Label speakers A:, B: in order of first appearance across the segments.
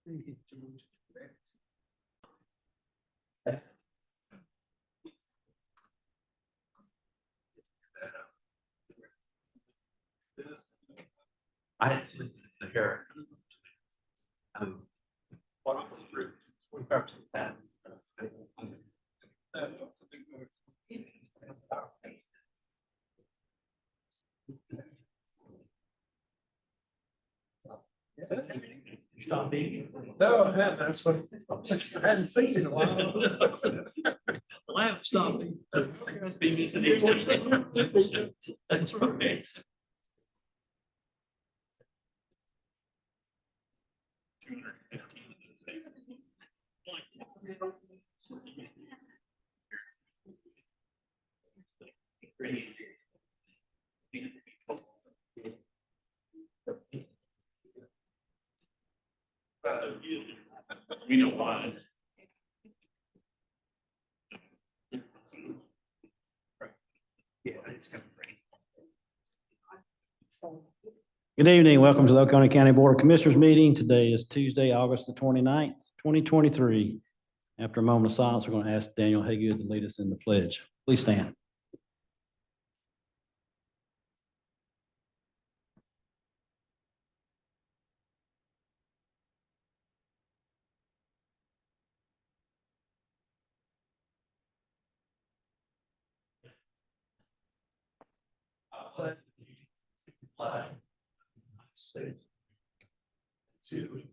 A: I had to the hair. 25% fat. Stop being.
B: No, that's what I hadn't seen in a while.
A: The lamp stopped. That's right. We know why. Yeah, it's kind of great.
C: Good evening. Welcome to the Oconee County Board of Commissioners meeting. Today is Tuesday, August the 29th, 2023. After a moment of silence, we're going to ask Daniel Haygood to lead us in the pledge. Please stand.
A: States. See that we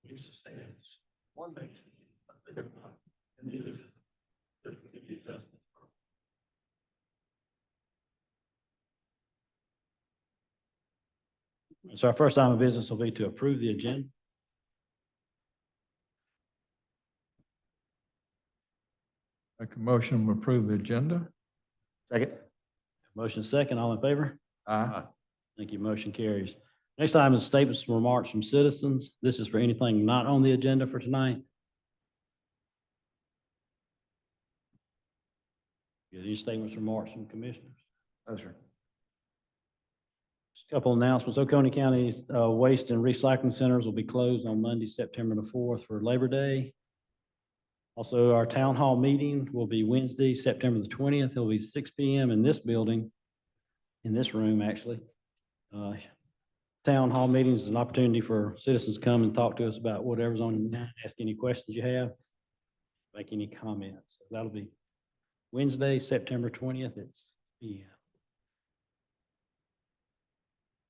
A: which stands one nation. And the other.
C: So our first item of business will be to approve the agenda.
B: Make a motion to approve the agenda.
D: Second.
C: Motion second, all in favor?
B: Aye.
C: Thank you. Motion carries. Next item is statements and remarks from citizens. This is for anything not on the agenda for tonight. Any statements, remarks from commissioners?
D: No, sir.
C: Just a couple announcements. Oconee County's waste and recycling centers will be closed on Monday, September the 4th for Labor Day. Also, our town hall meeting will be Wednesday, September the 20th. It'll be 6 p.m. in this building, in this room, actually. Town hall meetings is an opportunity for citizens to come and talk to us about whatever's on your mind, ask any questions you have, make any comments. That'll be Wednesday, September 20th. It's p.m.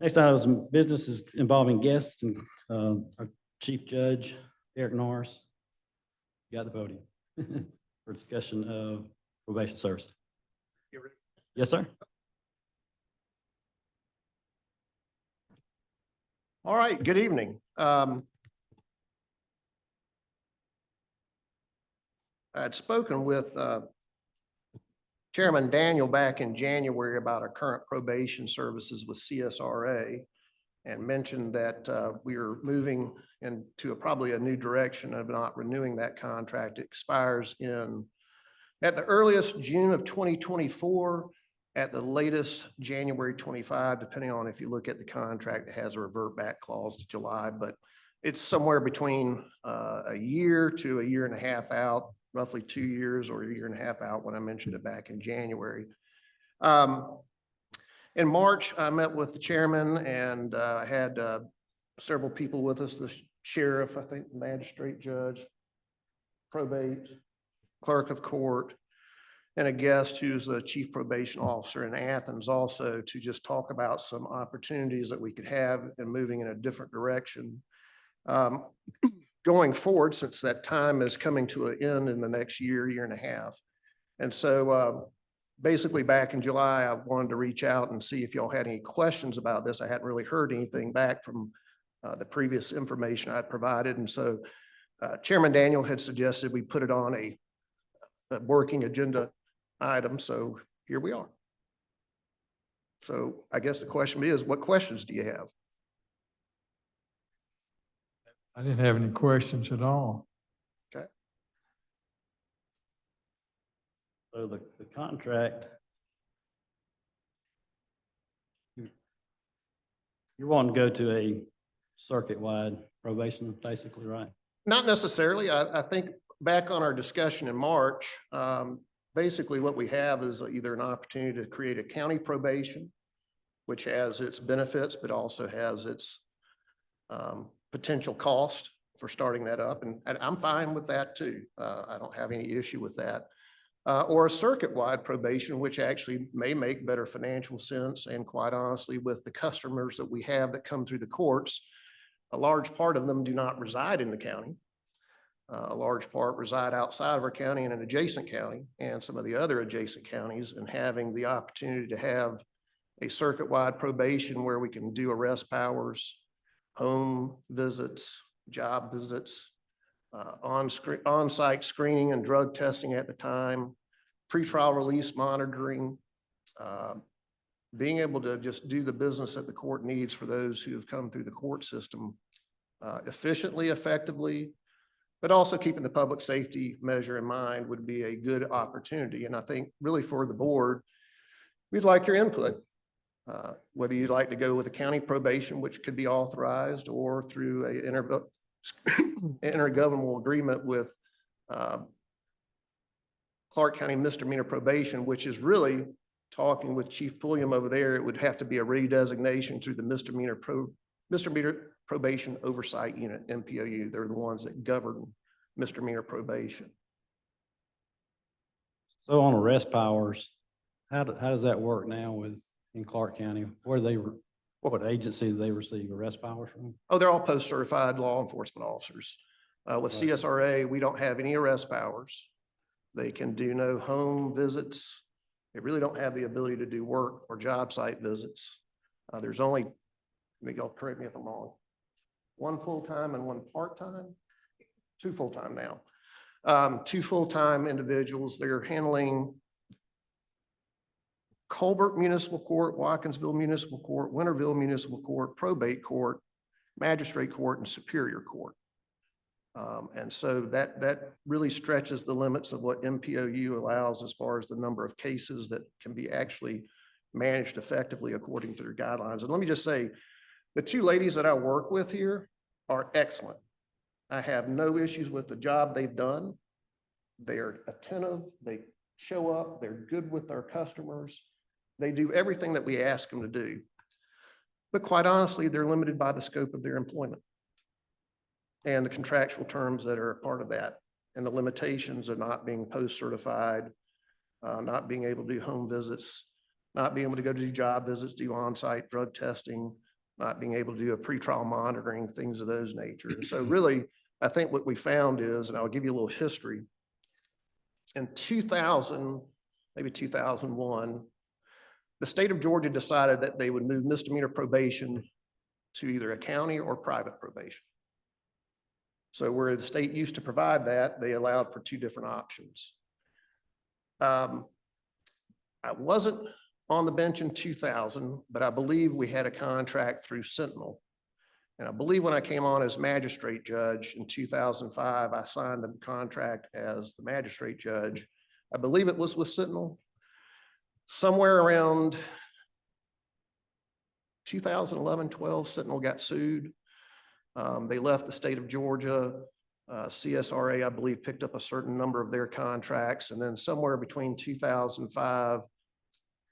C: Next item is businesses involving guests and our Chief Judge, Eric Norris. You got the podium for discussion of probation service. Yes, sir.
D: All right, good evening. I had spoken with Chairman Daniel back in January about our current probation services with CSRA and mentioned that we are moving into probably a new direction of not renewing that contract. It expires at the earliest June of 2024, at the latest January 25, depending on if you look at the contract, it has a revert back clause to July, but it's somewhere between a year to a year and a half out, roughly 2 years or a year and a half out when I mentioned it back in January. In March, I met with the chairman and I had several people with us, the sheriff, I think, the magistrate judge, probate, clerk of court, and a guest who's the chief probation officer in Athens also, to just talk about some opportunities that we could have in moving in a different direction. Going forward, since that time is coming to an end in the next year, year and a half. And so basically back in July, I wanted to reach out and see if y'all had any questions about this. I hadn't really heard anything back from the previous information I had provided. And so Chairman Daniel had suggested we put it on a working agenda item. So here we are. So I guess the question is, what questions do you have?
B: I didn't have any questions at all.
D: Okay.
C: So the contract, you want to go to circuit-wide probation, basically, right?
D: Not necessarily. I think back on our discussion in March, basically what we have is either an opportunity to create a county probation, which has its benefits, but also has its potential cost for starting that up. And I'm fine with that too. I don't have any issue with that. Or a circuit-wide probation, which actually may make better financial sense. And quite honestly, with the customers that we have that come through the courts, a large part of them do not reside in the county. A large part reside outside of our county in an adjacent county and some of the other adjacent counties, and having the opportunity to have a circuit-wide probation where we can do arrest powers, home visits, job visits, on-site screening and drug testing at the time, pretrial release monitoring, being able to just do the business that the court needs for those who have come through the court system efficiently, effectively, but also keeping the public safety measure in mind would be a good opportunity. And I think really for the board, we'd like your input. Whether you'd like to go with a county probation, which could be authorized, or through a intergovernmental agreement with Clark County misdemeanor probation, which is really talking with Chief Pulliam over there. It would have to be a redesignation through the misdemeanor probation oversight unit, MPOU. They're the ones that govern misdemeanor probation.
C: So on arrest powers, how does that work now in Clark County? What agency do they receive arrest powers from?
D: Oh, they're all post-certified law enforcement officers. With CSRA, we don't have any arrest powers. They can do no home visits. They really don't have the ability to do work or job site visits. There's only, y'all correct me if I'm wrong, one full-time and one part-time, two full-time now. Two full-time individuals. They're handling Colbert Municipal Court, Watkinsville Municipal Court, Winterville Municipal Court, Probate Court, Magistrate Court, and Superior Court. And so that really stretches the limits of what MPOU allows as far as the number of cases that can be actually managed effectively according to their guidelines. And let me just say, the two ladies that I work with here are excellent. I have no issues with the job they've done. They're attentive, they show up, they're good with our customers. They do everything that we ask them to do. But quite honestly, they're limited by the scope of their employment and the contractual terms that are a part of that, and the limitations of not being post-certified, not being able to do home visits, not being able to go to do job visits, do on-site drug testing, not being able to do a pretrial monitoring, things of those nature. And so really, I think what we found is, and I'll give you a little history. In 2000, maybe 2001, the state of Georgia decided that they would move misdemeanor probation to either a county or private probation. So where the state used to provide that, they allowed for two different options. I wasn't on the bench in 2000, but I believe we had a contract through Sentinel. And I believe when I came on as magistrate judge in 2005, I signed the contract as the magistrate judge. I believe it was with Sentinel. Somewhere around 2011, 12, Sentinel got sued. They left the state of Georgia. CSRA, I believe, picked up a certain number of their contracts. And then somewhere between 2005,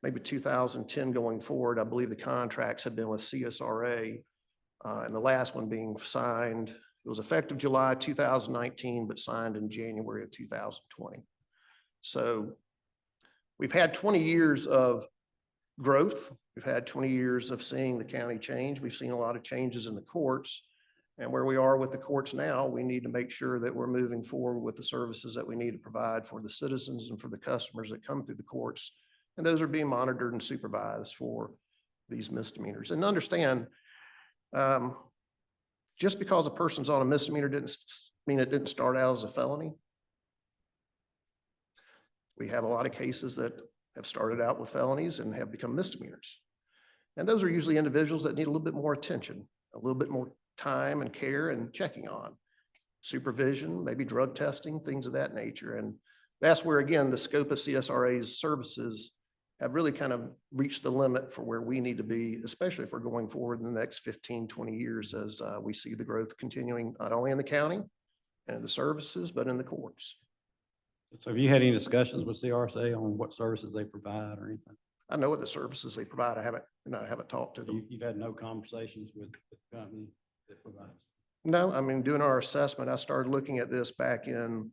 D: maybe 2010 going forward, I believe the contracts had been with CSRA. And the last one being signed, it was effective July 2019, but signed in January of 2020. So we've had 20 years of growth. We've had 20 years of seeing the county change. We've seen a lot of changes in the courts. And where we are with the courts now, we need to make sure that we're moving forward with the services that we need to provide for the citizens and for the customers that come through the courts. And those are being monitored and supervised for these misdemeanors. And understand, just because a person's on a misdemeanor didn't mean it didn't start out as a felony. We have a lot of cases that have started out with felonies and have become misdemeanors. And those are usually individuals that need a little bit more attention, a little bit more time and care and checking on, supervision, maybe drug testing, things of that nature. And that's where, again, the scope of CSRA's services have really kind of reached the limit for where we need to be, especially if we're going forward in the next 15, 20 years as we see the growth continuing, not only in the county and in the services, but in the courts.
C: So have you had any discussions with CRSA on what services they provide or anything?
D: I know what the services they provide. I haven't talked to them.
C: You've had no conversations with the company that provides?
D: No, I mean, doing our assessment, I started looking at this back in,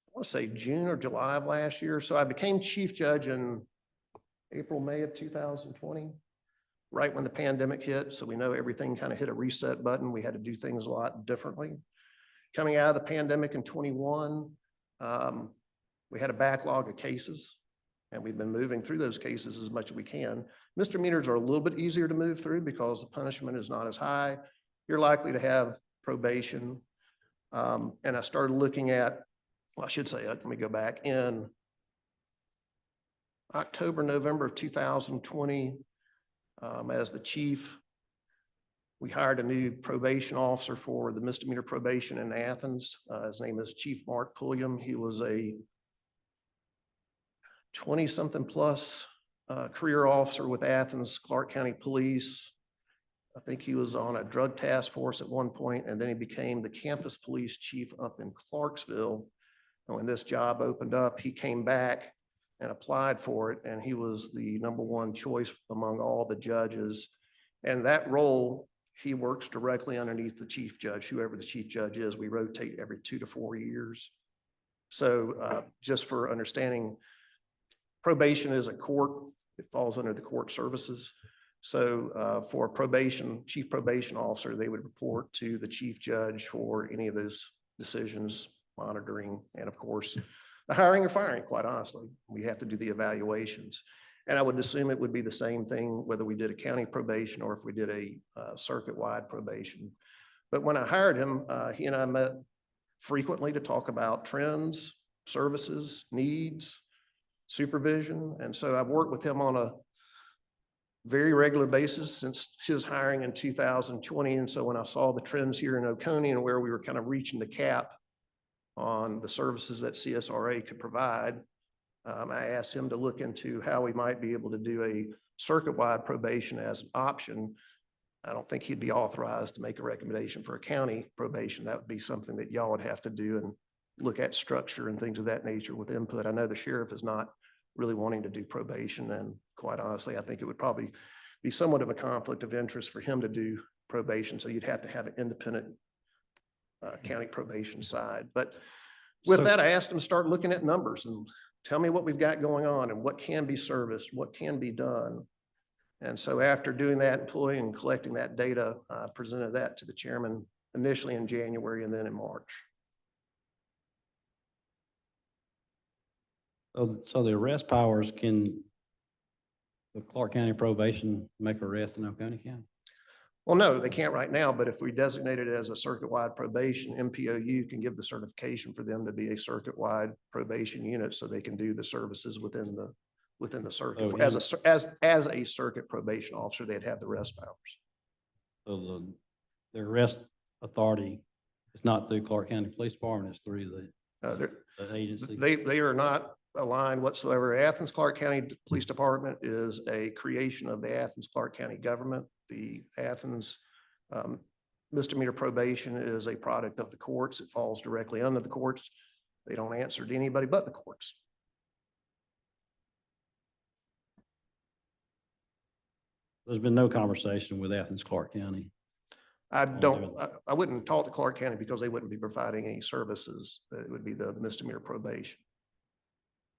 D: I want to say June or July of last year. So I became chief judge in April, May of 2020, right when the pandemic hit. So we know everything kind of hit a reset button. We had to do things a lot differently. Coming out of the pandemic in 21, we had a backlog of cases, and we've been moving through those cases as much as we can. Misdemeanors are a little bit easier to move through because the punishment is not as high. You're likely to have probation. And I started looking at, well, I should say, let me go back. In October, November of 2020, as the chief, we hired a new probation officer for the misdemeanor probation in Athens. His name is Chief Mark Pulliam. He was a 20-something plus career officer with Athens, Clark County Police. I think he was on a drug task force at one point, and then he became the campus police chief up in Clarksville. And when this job opened up, he came back and applied for it, and he was the #1 choice among all the judges. And that role, he works directly underneath the chief judge, whoever the chief judge is. We rotate every 2 to 4 years. So just for understanding, probation is a court. It falls under the court services. So for probation, chief probation officer, they would report to the chief judge for any of those decisions, monitoring, and of course, the hiring or firing, quite honestly. We have to do the evaluations. And I would assume it would be the same thing whether we did a county probation or if we did a circuit-wide probation. But when I hired him, he and I met frequently to talk about trends, services, needs, supervision. And so I've worked with him on a very regular basis since his hiring in 2020. And so when I saw the trends here in Oconee and where we were kind of reaching the cap on the services that CSRA could provide, I asked him to look into how we might be able to do a circuit-wide probation as an option. I don't think he'd be authorized to make a recommendation for a county probation. That would be something that y'all would have to do and look at structure and things of that nature with input. I know the sheriff is not really wanting to do probation, and quite honestly, I think it would probably be somewhat of a conflict of interest for him to do probation. So you'd have to have an independent county probation side. But with that, I asked him to start looking at numbers and tell me what we've got going on and what can be serviced, what can be done. And so after doing that, employing and collecting that data, I presented that to the chairman initially in January and then in March.
C: So the arrest powers, can the Clark County probation make arrests in Oconee County?
D: Well, no, they can't right now, but if we designate it as a circuit-wide probation, MPOU can give the certification for them to be a circuit-wide probation unit so they can do the services within the circuit.
C: So
D: As a circuit probation officer, they'd have the arrest powers.
C: So the arrest authority is not through Clark County Police Department, it's through the agency.
D: They are not aligned whatsoever. Athens Clark County Police Department is a creation of the Athens Clark County government. The Athens misdemeanor probation is a product of the courts. It falls directly under the courts. They don't answer to anybody but the courts.
C: There's been no conversation with Athens Clark County.
D: I wouldn't talk to Clark County because they wouldn't be providing any services. It would be the misdemeanor probation.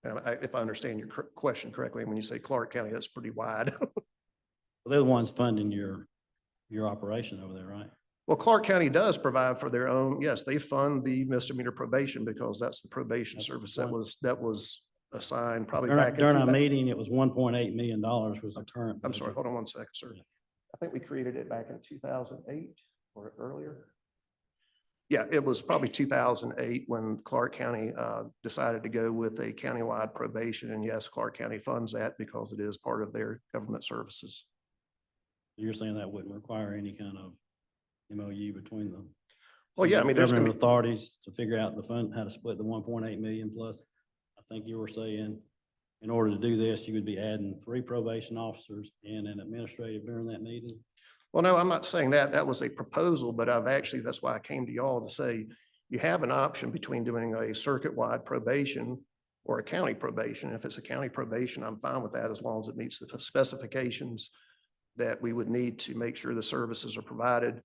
D: And if I understand your question correctly, when you say Clark County, that's pretty wide.
C: Well, they're the ones funding your operation over there, right?
D: Well, Clark County does provide for their own, yes, they fund the misdemeanor probation because that's the probation service that was assigned probably back.
C: During our meeting, it was $1.8 million was the current.
D: I'm sorry, hold on one second, sir. I think we created it back in 2008 or earlier. Yeah, it was probably 2008 when Clark County decided to go with a countywide probation. And yes, Clark County funds that because it is part of their government services.
C: You're saying that wouldn't require any kind of MOU between them?
D: Well, yeah, I mean, there's going to be
C: authorities to figure out the fund, how to split the 1.8 million plus. I think you were saying in order to do this, you would be adding 3 probation officers and an administrative during that meeting?
D: Well, no, I'm not saying that. That was a proposal, but that's why I came to y'all to say, you have an option between doing a circuit-wide probation or a county probation. If it's a county probation, I'm fine with that as long as it meets the specifications that we would need to make sure the services are provided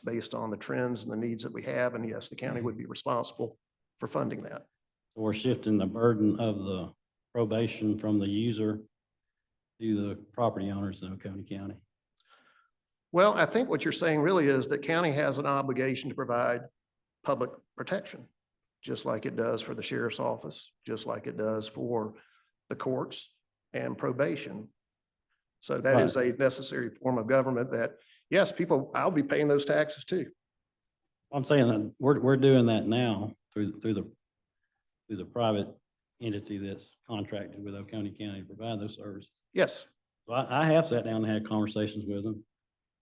D: based on the trends and the needs that we have. And yes, the county would be responsible for funding that.
C: So we're shifting the burden of the probation from the user to the property owners in Oconee County.
D: Well, I think what you're saying really is that county has an obligation to provide public protection, just like it does for the sheriff's office, just like it does for the courts and probation. So that is a necessary form of government that, yes, I'll be paying those taxes too.
C: I'm saying that we're doing that now through the private entity that's contracted with Oconee County to provide those services.
D: Yes,
C: So I have sat down and had conversations with them,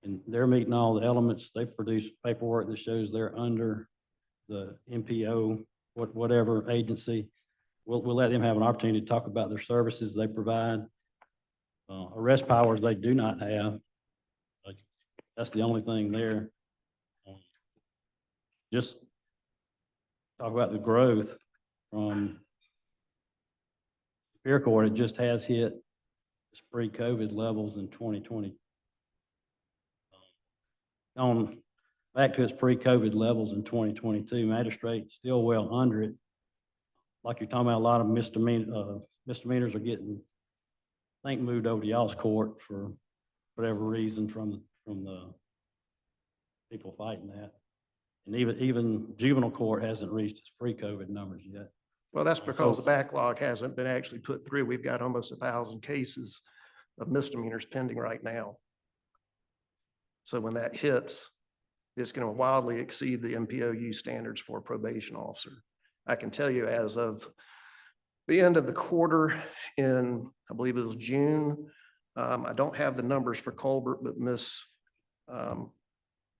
C: and they're meeting all the elements. They produce paperwork that shows they're under the MPO, whatever agency. We'll let them have an opportunity to talk about their services they provide. Arrest powers they do not have. Like, that's the only thing there. Just talk about the growth from Superior Court. It just has hit its pre-COVID levels in 2020. On back to its pre-COVID levels in 2022, magistrates still well under it. Like you're talking about, a lot of misdemeanors are getting, I think, moved over to y'all's court for whatever reason from the people fighting that. And even juvenile court hasn't reached its pre-COVID numbers yet.
D: well, that's because the backlog hasn't been actually put through. We've got almost 1,000 cases of misdemeanors pending right now. So when that hits, it's going to wildly exceed the MPOU standards for a probation officer. I can tell you, as of the end of the quarter in, I believe it was June, I don't have the numbers for Colbert, but Miss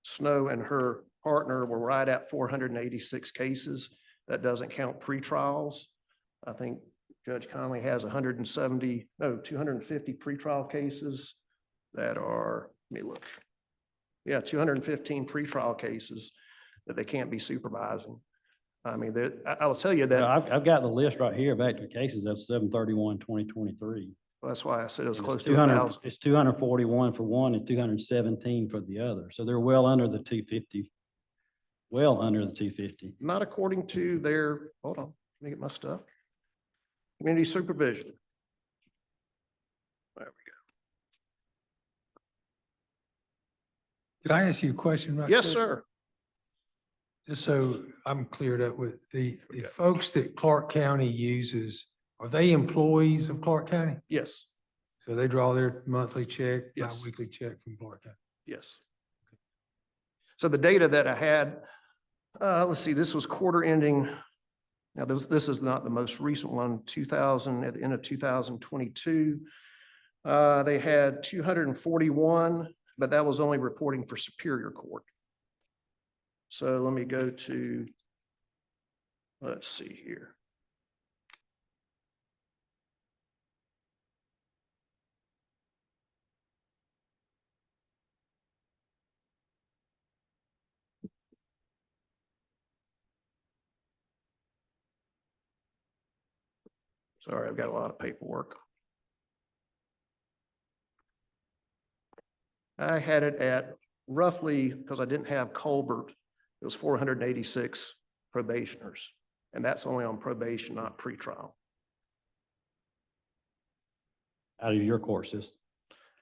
D: Snow and her partner were right at 486 cases. That doesn't count pre-trials. I think Judge Conley has 250 pretrial cases that are, let me look. Yeah, 215 pretrial cases that they can't be supervising. I mean, I will tell you that.
C: I've got the list right here of active cases of 7/31/2023.
D: That's why I said it was close to
C: 200,
D: 1,000.
C: it's 241 for one and 217 for the other. So they're well under the 250. Well under the 250.
D: Not according to their, hold on, let me get my stuff. Community supervision. There we
E: Could I ask you a question?
D: go.
E: Right
D: Yes,
E: there?
D: sir.
E: Just so I'm cleared up with the
D: Okay.
E: folks that Clark County uses, are they employees of Clark County?
D: Yes,
E: So they draw their monthly check,
D: Yes.
E: bi-weekly check from Clark County?
D: yes. So the data that I had, let's see, this was quarter ending. Now, this is not the most recent one, 2000, at the end of 2022. They had 241, but that was only reporting for Superior Court. So let me go to, let's see here. Sorry, I've got a lot of paperwork. I had it at roughly, because I didn't have Colbert, it was 486 probationers. And that's only on probation, not pretrial.
C: Out of your court system.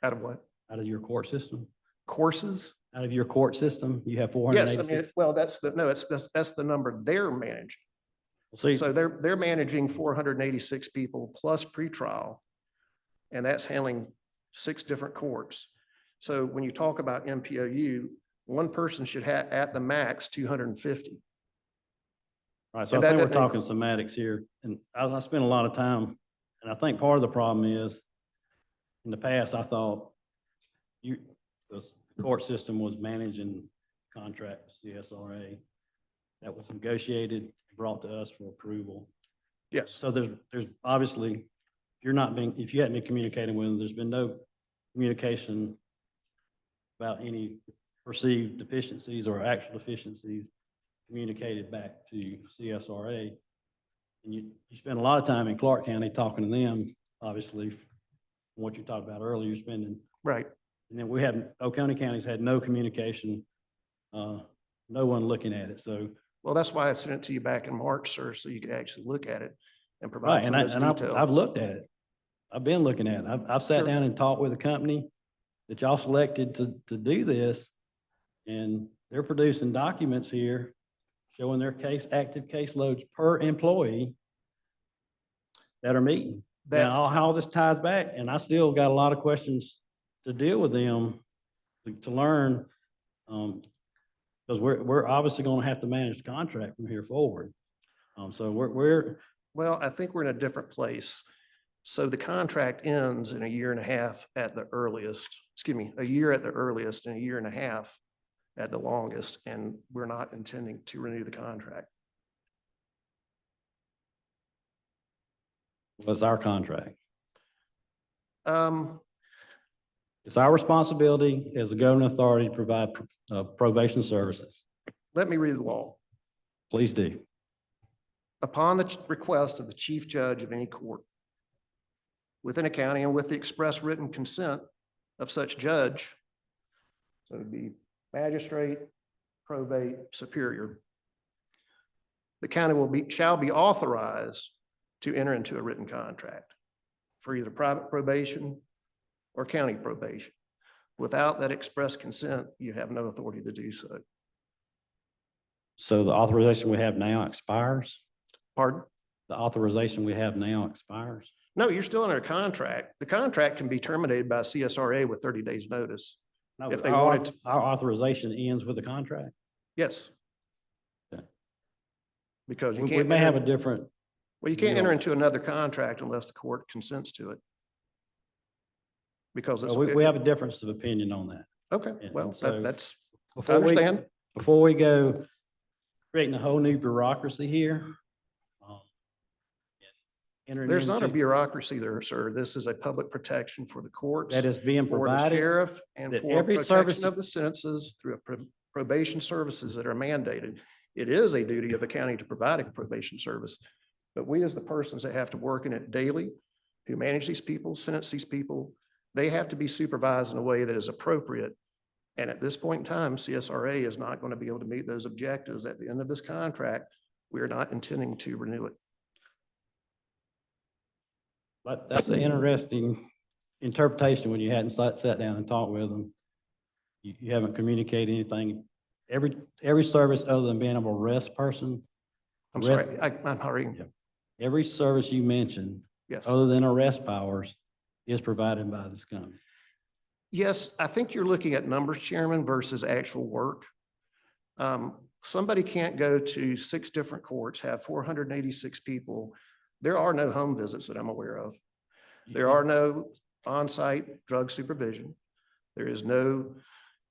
D: Out of what?
C: Out of your court system.
D: Courses?
C: Out of your court system, you have
D: Yes, I mean,
C: 486.
D: well, that's the number they're managing.
C: See,
D: So they're managing 486 people plus pretrial. And that's handling 6 different courts. So when you talk about MPOU, one person should have at the max 250.
C: all right, so I
D: and that
C: think we're
D: doesn't
C: talking semantics here, and I spent a lot of time, and I think part of the problem is, in the past, I thought the court system was managing contracts, CSRA, that was negotiated, brought to us for approval.
D: Yes,
C: So there's obviously, if if you hadn't been communicating with them, there's been no communication about any perceived deficiencies or actual deficiencies communicated back to CSRA. And you spend a lot of time in Clark County talking to them, obviously, from what you talked about earlier, you're spending.
D: Right.
C: And then Oconee County's had no communication, no one looking at it, so.
D: Well, that's why I sent it to you back in March, sir, so you could actually look at it and
C: Right,
D: provide some of those
C: I've
D: details.
C: looked at it. I've been looking at it. I've sat
D: Sure.
C: down and talked with a company that y'all selected to do this. And they're producing documents here showing their active caseloads per employee that are meeting. Now, how this ties back, and I still got a lot of questions to deal with them to learn. Because we're obviously going to have to manage the contract from here forward. So we're
D: Well, I think we're in a different place. So the contract ends in a year and a half at the earliest, a year at the earliest and a year and a half at the longest, and we're not intending to renew the contract.
C: was our contract.
D: Um,
C: It's our responsibility as a governing authority to provide probation services.
D: Let me read the law.
C: Please do.
D: Upon the request of the chief judge of any court within a county and with the express written consent of such judge, so it'd be magistrate, probate, superior, the county shall be authorized to enter into a written contract for either private probation or county probation. Without that express consent, you have no authority to do so.
C: So the authorization we have now expires?
D: Pardon?
C: The authorization we have now expires?
D: No, you're still under a contract. The contract can be terminated by CSRA with 30 days notice.
C: No,
D: If they wanted to-
C: our authorization ends with the contract?
D: Yes.
C: Okay.
D: Because you
C: We
D: can't,
C: may have a
D: enter-
C: different,
D: well, you can't
C: deal.
D: enter into another contract unless the court consents to it. Because it's.
C: we have a difference of opinion on that.
D: Okay,
C: and
D: well,
C: so
D: that's, I
C: Before we,
D: understand.
C: before we go creating a whole new bureaucracy here. entering
D: There's not a
C: into-
D: bureaucracy there, sir. This is a public protection for the courts.
C: That is being
D: For the
C: provided.
D: sheriff and
C: that
D: for
C: every
D: protection
C: service-
D: of the sentences through probation services that are mandated. It is a duty of the county to provide a probation service. But we as the persons that have to work in it daily, who manage these people, sentence these people, they have to be supervised in a way that is appropriate. And at this point in time, CSRA is not going to be able to meet those objectives. At the end of this contract, we are not intending to renew it.
C: But that's an interesting interpretation when you hadn't sat down and talked with them. You haven't communicated anything. Every service other than being able to arrest person.
D: I'm
C: arrest-
D: sorry, I'm hurrying.
C: Every service you mentioned,
D: Yes.
C: other than arrest powers, is provided by this company.
D: Yes, I think you're looking at numbers, Chairman, versus actual work. Somebody can't go to 6 different courts, have 486 people. There are no home visits that I'm aware of. There are no on-site drug supervision. There is no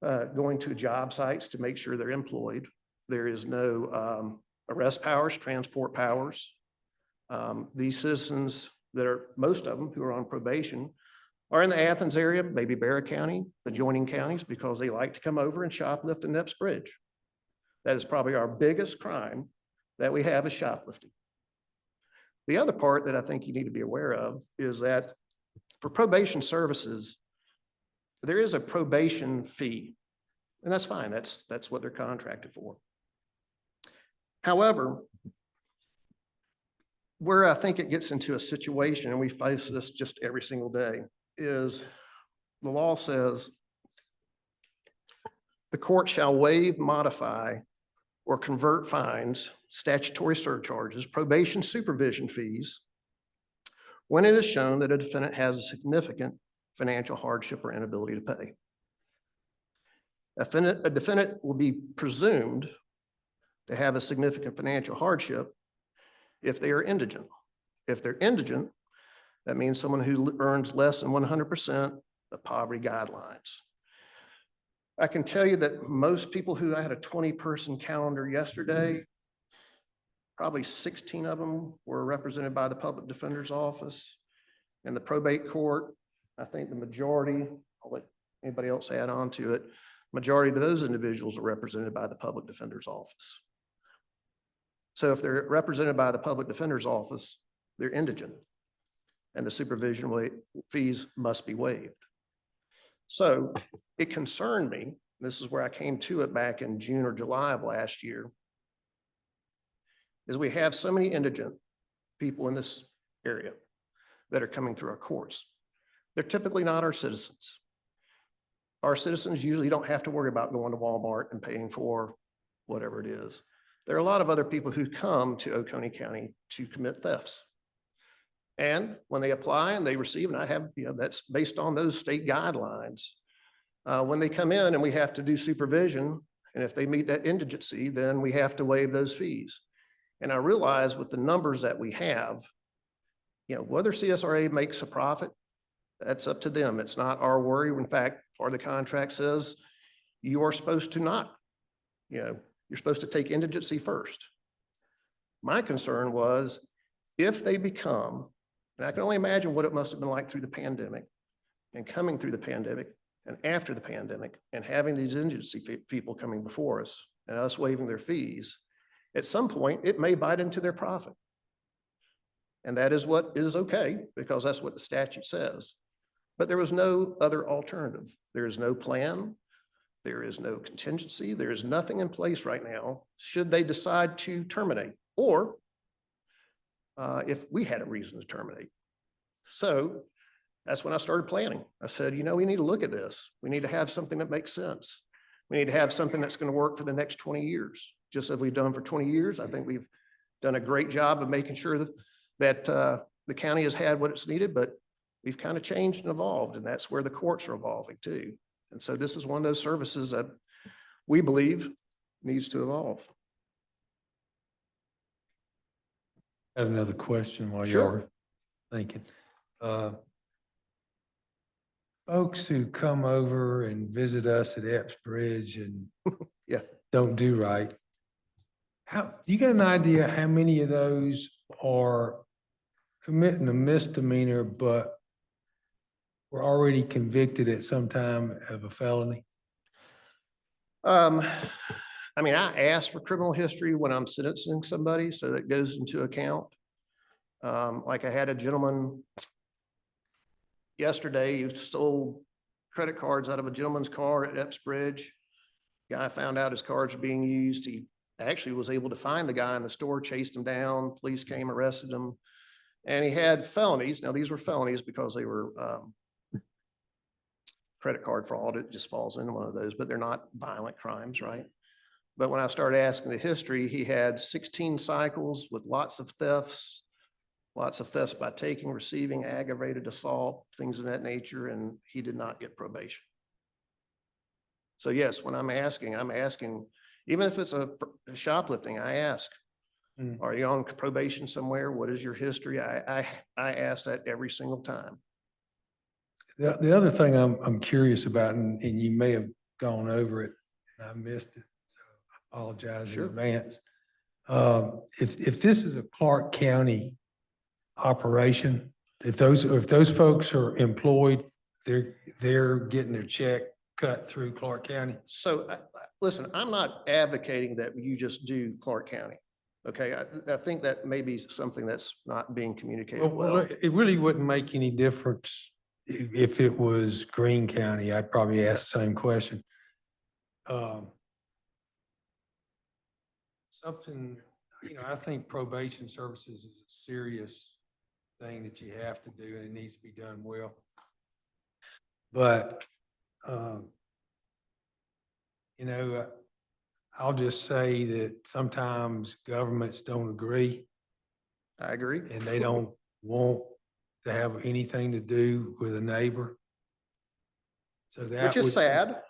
D: going to job sites to make sure they're employed. There is no arrest powers, transport powers. These citizens that are, most of them who are on probation, are in the Athens area, maybe Barrett County, adjoining counties, because they like to come over and shoplift in Neps Bridge. That is probably our biggest crime that we have is shoplifting. The other part that I think you need to be aware of is that for probation services, there is a probation fee, and that's fine. That's what they're contracted for. However, where I think it gets into a situation, and we face this just every single day, is the law says the court shall waive, modify, or convert fines, statutory surcharges, probation supervision fees, when it is shown that a defendant has a significant financial hardship or inability to pay. A defendant will be presumed to have a significant financial hardship if they are indigent. If they're indigent, that means someone who earns less than 100% of poverty guidelines. I can tell you that most people who I had a 20-person calendar yesterday, probably 16 of them were represented by the public defender's office. In the probate court, I think the majority, I'll let anybody else add on to it, majority of those individuals are represented by the public defender's office. So if they're represented by the public defender's office, they're indigent, and the supervision fees must be waived. So it concerned me, this is where I came to it back in June or July of last year, is we have so many indigent people in this area that are coming through our courts. They're typically not our citizens. Our citizens usually don't have to worry about going to Walmart and paying for whatever it is. There are a lot of other people who come to Oconee County to commit thefts. And when they apply and they receive, and I have, that's based on those state guidelines. When they come in and we have to do supervision, and if they meet that indigency, then we have to waive those fees. And I realize with the numbers that we have, whether CSRA makes a profit, that's up to them. It's not our worry. In fact, part of the contract says you are supposed to not, you're supposed to take indigency first. My concern was if they become, and I can only imagine what it must have been like through the pandemic and coming through the pandemic and after the pandemic and having these indigency people coming before us and us waiving their fees, at some point it may bite into their profit. And that is what is okay, because that's what the statute says. But there was no other alternative. There is no plan. There is no contingency. There is nothing in place right now, should they decide to terminate, or if we had a reason to terminate. So that's when I started planning. I said, we need to look at this. We need to have something that makes sense. We need to have something that's going to work for the next 20 years. Just as we've done for 20 years, I think we've done a great job of making sure that the county has had what it's needed, but we've kind of changed and evolved, and that's where the courts are evolving too. And so this is one of those services that we believe needs to evolve.
E: I have another question while
D: Sure.
E: you're thinking. Folks who come over and visit us at Epps Bridge and
D: Yeah.
E: don't do right, do you get an idea how many of those are committing a misdemeanor, but were already convicted at some time of a felony?
D: I ask for criminal history when I'm sentencing somebody, so that goes into account. Like I had a gentleman yesterday who stole credit cards out of a gentleman's car at Epps Bridge. Guy found out his cards were being used. He actually was able to find the guy in the store, chased him down. Police came, arrested him. And he had felonies. Now, these were felonies because they were credit card fraud. It just falls into one of those, but they're not violent crimes, right? But when I started asking the history, he had 16 cycles with lots of thefts by taking, receiving, aggravated assault, things of that nature, and he did not get probation. So yes, when I'm asking, even if it's a shoplifting, I ask, are you on probation somewhere? What is your history? I ask that every single time.
E: The other thing I'm curious about, and you may have gone over it, and I missed it, so I apologize in advance. If this is a Clark County operation, if those folks are employed, they're getting their check cut through Clark County.
D: So listen, I'm not advocating that you just do Clark County. Okay, I think that may be something that's not being communicated well.
E: It really wouldn't make any difference if it was Greene County. I'd probably ask the same question. Something, I think probation services is a serious thing that you have to do, and it needs to be done well. But, I'll just say that sometimes governments don't agree.
D: I agree.
E: And they don't want to have anything to do with a neighbor. So that
D: Which is sad.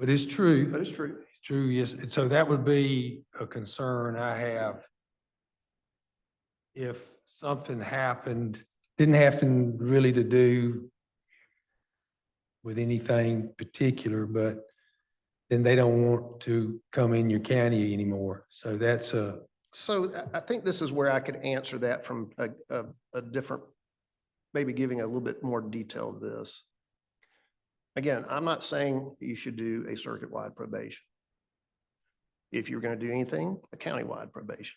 E: But it's true.
D: But it's true.
E: It's true, yes. And so that would be a concern I have. If something happened, didn't have to really to do with anything particular, but then they don't want to come in your county anymore. So that's
D: So I think this is where I could answer that from a different maybe giving a little bit more detail to this. Again, I'm not saying you should do a circuit-wide probation. If you're going to do anything, a county-wide probation.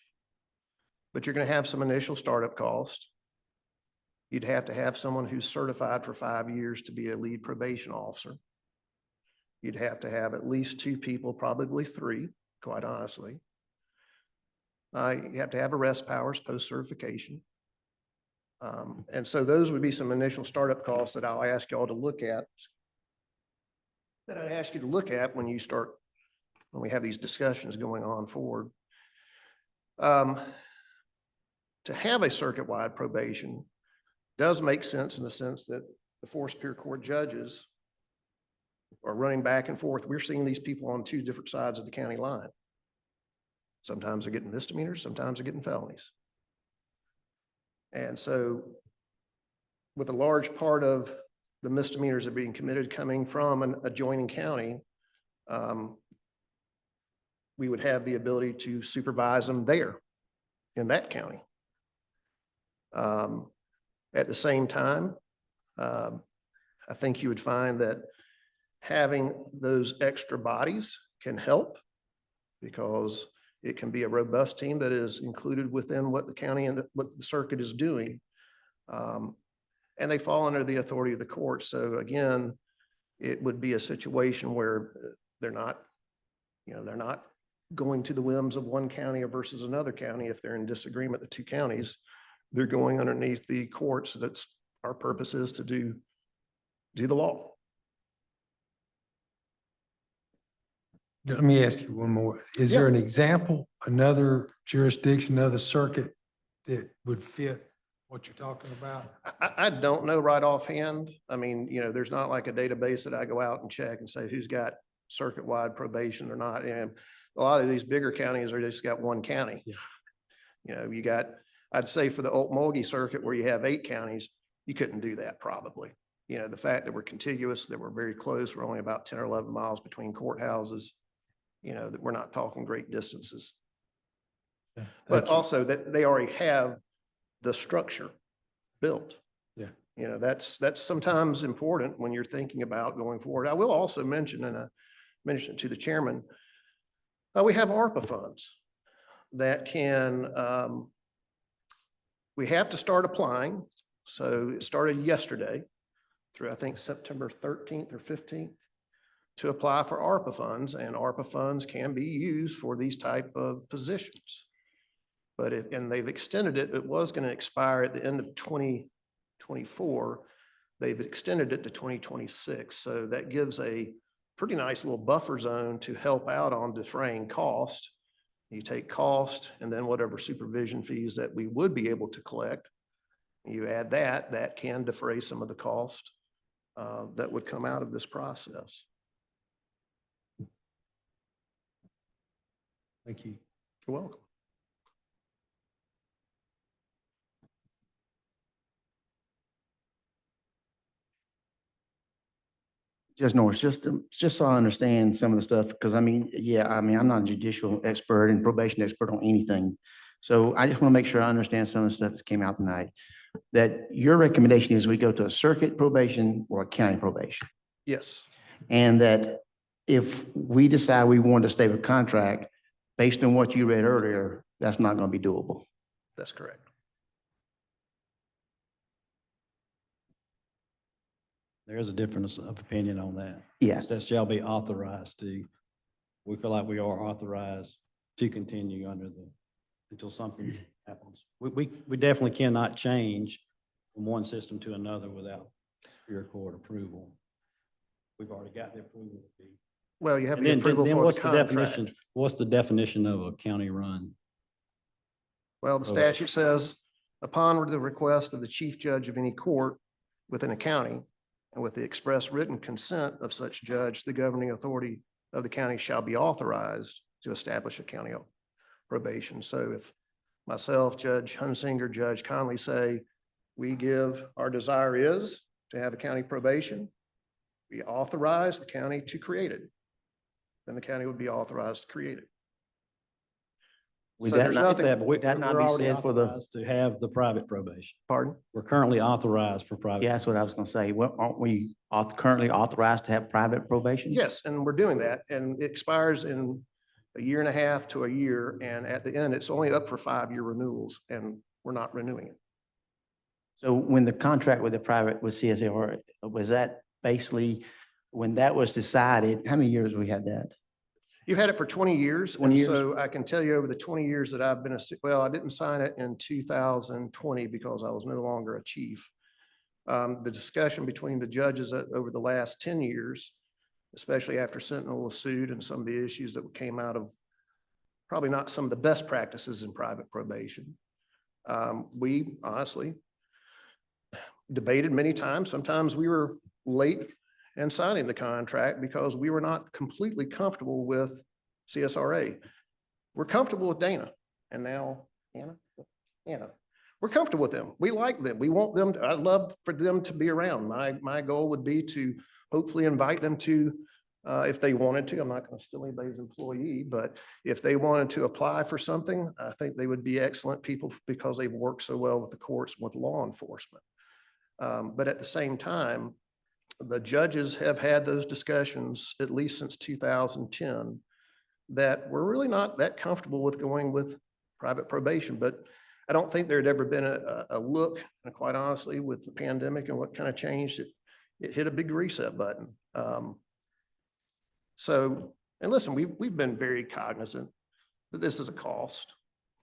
D: But you're going to have some initial startup costs. You'd have to have someone who's certified for 5 years to be a lead probation officer. You'd have to have at least 2 people, probably 3, quite honestly. You have to have arrest powers post-certification. And so those would be some initial startup costs that I'll ask y'all to look at. That I'd ask you to look at when we have these discussions going on forward. To have a circuit-wide probation does make sense in the sense that the 4 Superior Court judges are running back and forth. We're seeing these people on 2 different sides of the county line. Sometimes they're getting misdemeanors, sometimes they're getting felonies. And so with a large part of the misdemeanors that are being committed coming from an adjoining county, we would have the ability to supervise them there in that county. At the same time, I think you would find that having those extra bodies can help because it can be a robust team that is included within what the county and what the circuit is doing. And they fall under the authority of the court. So again, it would be a situation where they're not going to the whims of one county versus another county. If they're in disagreement, the 2 counties, they're going underneath the courts. That's our purpose is to do the law.
E: Let me ask you one more. Is there an example, another jurisdiction, another circuit that would fit what you're talking about?
D: I don't know right offhand. I mean, there's not like a database that I go out and check and say who's got circuit-wide probation or not. And a lot of these bigger counties are just got 1 county.
E: Yeah.
D: You got, I'd say for the Oconee circuit where you have 8 counties, you couldn't do that probably. The fact that we're contiguous, that we're very close, we're only about 10 or 11 miles between courthouses, that we're not talking great distances.
E: Yeah,
D: But
E: thank you.
D: also that they already have the structure built.
E: Yeah.
D: That's sometimes important when you're thinking about going forward. I will also mention, and I mentioned it to the chairman, we have ARPA funds that can, we have to start applying. So it started yesterday through, I think, September 13th or 15th to apply for ARPA funds, and ARPA funds can be used for these type of positions. But and they've extended it. It was going to expire at the end of 2024. They've extended it to 2026. So that gives a pretty nice little buffer zone to help out on defraying cost. You take cost and then whatever supervision fees that we would be able to collect, you add that can defray some of the cost that would come out of this process.
E: Thank you.
D: You're welcome.
F: Just Norris, just so I understand some of the stuff, because I'm not a judicial expert and probation expert on anything. So I just want to make sure I understand some of the stuff that came out tonight. That your recommendation is we go to a circuit probation or a county probation.
D: Yes.
F: And that if we decide we want to stay with contract, based on what you read earlier, that's not going to be doable.
D: That's correct.
C: There is a difference of opinion on that.
F: Yeah.
C: That shall be authorized to, we feel like we are authorized to continue until something happens. We definitely cannot change from one system to another without Superior Court approval. We've already got the approval.
D: Well, you have
C: And
D: the
C: then
D: approval for
C: what's
D: the
C: the
D: contract.
C: definition? What's the definition of a county run?
D: Well, the statute says, upon the request of the chief judge of any court within a county, and with the express written consent of such judge, the governing authority of the county shall be authorized to establish a county probation. So if myself, Judge Hunsinger, Judge Conley say, we give, our desire is to have a county probation, we authorize the county to create it, then the county would be authorized to create it.
F: Would
D: So
F: that
D: there's
F: not,
D: nothing-
C: That, but
F: would that not be
C: already
F: said for the,
C: authorized to have the private probation.
D: Pardon?
C: We're currently authorized for private.
F: yeah, that's what I was gonna say. Well, aren't we currently authorized to have private probation?
D: Yes, and we're doing that, and it expires in a year and a half to a year, and at the end, it's only up for 5-year renewals, and we're not renewing it.
F: So when the contract with the private, with CSR, was that basically, when that was decided, how many years we had that?
D: You've had it for 20 years.
F: 20
D: and
F: years?
D: So I can tell you over the 20 years that I've been well, I didn't sign it in 2020 because I was no longer a chief. The discussion between the judges over the last 10 years, especially after Sentinel was sued and some of the issues that came out of probably not some of the best practices in private probation. We honestly debated many times. Sometimes we were late in signing the contract because we were not completely comfortable with CSRA. We're comfortable with Dana and now Anna. We're comfortable with them. We like them. We want them. I'd love for them to be around. My goal would be to hopefully invite them to, if they wanted to, I'm not going to steal anybody's employee, but if they wanted to apply for something, I think they would be excellent people because they've worked so well with the courts, with law enforcement. But at the same time, the judges have had those discussions at least since 2010 that we're really not that comfortable with going with private probation. But I don't think there had ever been a look, and quite honestly, with the pandemic and what kind of changed, it hit a big reset button. So, and listen, we've been very cognizant that this is a cost,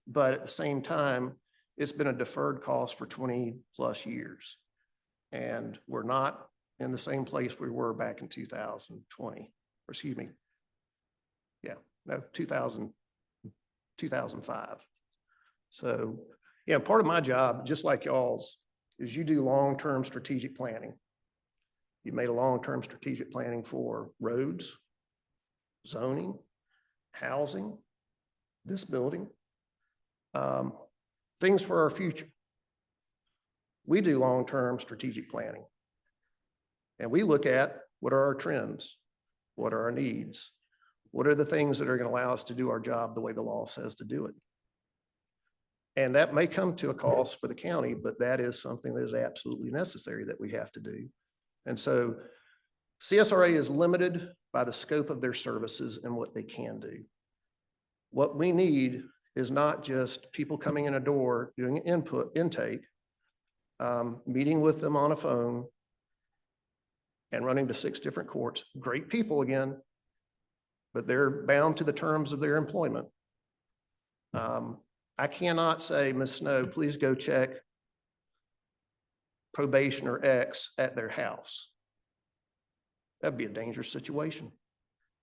D: but at the same time, it's been a deferred cost for 20 plus years. And we're not in the same place we were back in 2020, or excuse me. Yeah, no, 2005. So, yeah, part of my job, just like y'all's, is you do long-term strategic planning. You made a long-term strategic planning for roads, zoning, housing, this building, things for our future. We do long-term strategic planning. And we look at what are our trends, what are our needs, what are the things that are going to allow us to do our job the way the law says to do it. And that may come to a cost for the county, but that is something that is absolutely necessary that we have to do. And so CSRA is limited by the scope of their services and what they can do. What we need is not just people coming in a door, doing an intake, meeting with them on a phone, and running to 6 different courts. Great people again, but they're bound to the terms of their employment. I cannot say, Ms. Snow, please go check probationer X at their house. That'd be a dangerous situation.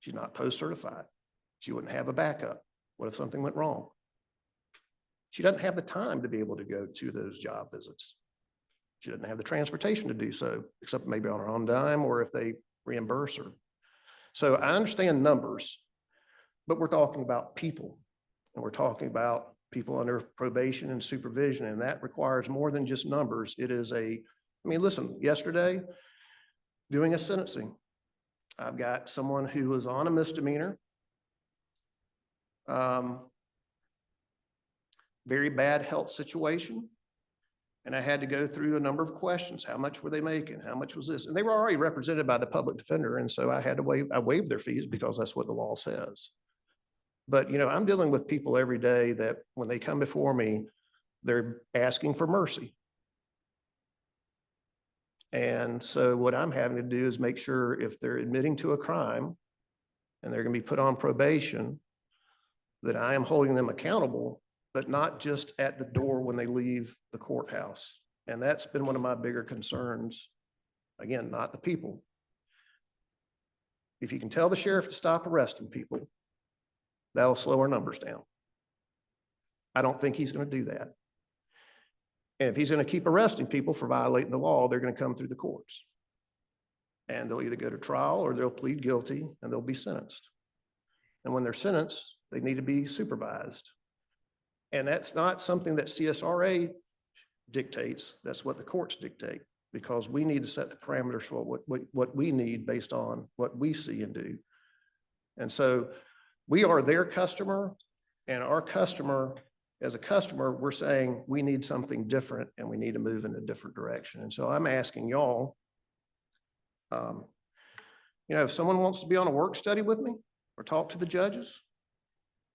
D: She's not post-certified. She wouldn't have a backup. What if something went wrong? She doesn't have the time to be able to go to those job visits. She doesn't have the transportation to do so, except maybe on her own dime or if they reimburse her. So I understand numbers, but we're talking about people, and we're talking about people under probation and supervision, and that requires more than just numbers. It is listen, yesterday, doing a sentencing, I've got someone who was on a misdemeanor, very bad health situation. And I had to go through a number of questions. How much were they making? How much was this? And they were already represented by the public defender. And so I had to waive their fees because that's what the law says. But, I'm dealing with people every day that when they come before me, they're asking for mercy. And so what I'm having to do is make sure if they're admitting to a crime and they're going to be put on probation, that I am holding them accountable, but not just at the door when they leave the courthouse. And that's been one of my bigger concerns. Again, not the people. If you can tell the sheriff to stop arresting people, that'll slow our numbers down. I don't think he's going to do that. And if he's going to keep arresting people for violating the law, they're going to come through the courts. And they'll either go to trial or they'll plead guilty and they'll be sentenced. And when they're sentenced, they need to be supervised. And that's not something that CSRA dictates. That's what the courts dictate, because we need to set the parameters for what we need based on what we see and do. And so we are their customer, And our customer, as a customer, we're saying we need something different and we need to move in a different direction. And so I'm asking y'all, if someone wants to be on a work study with me or talk to the judges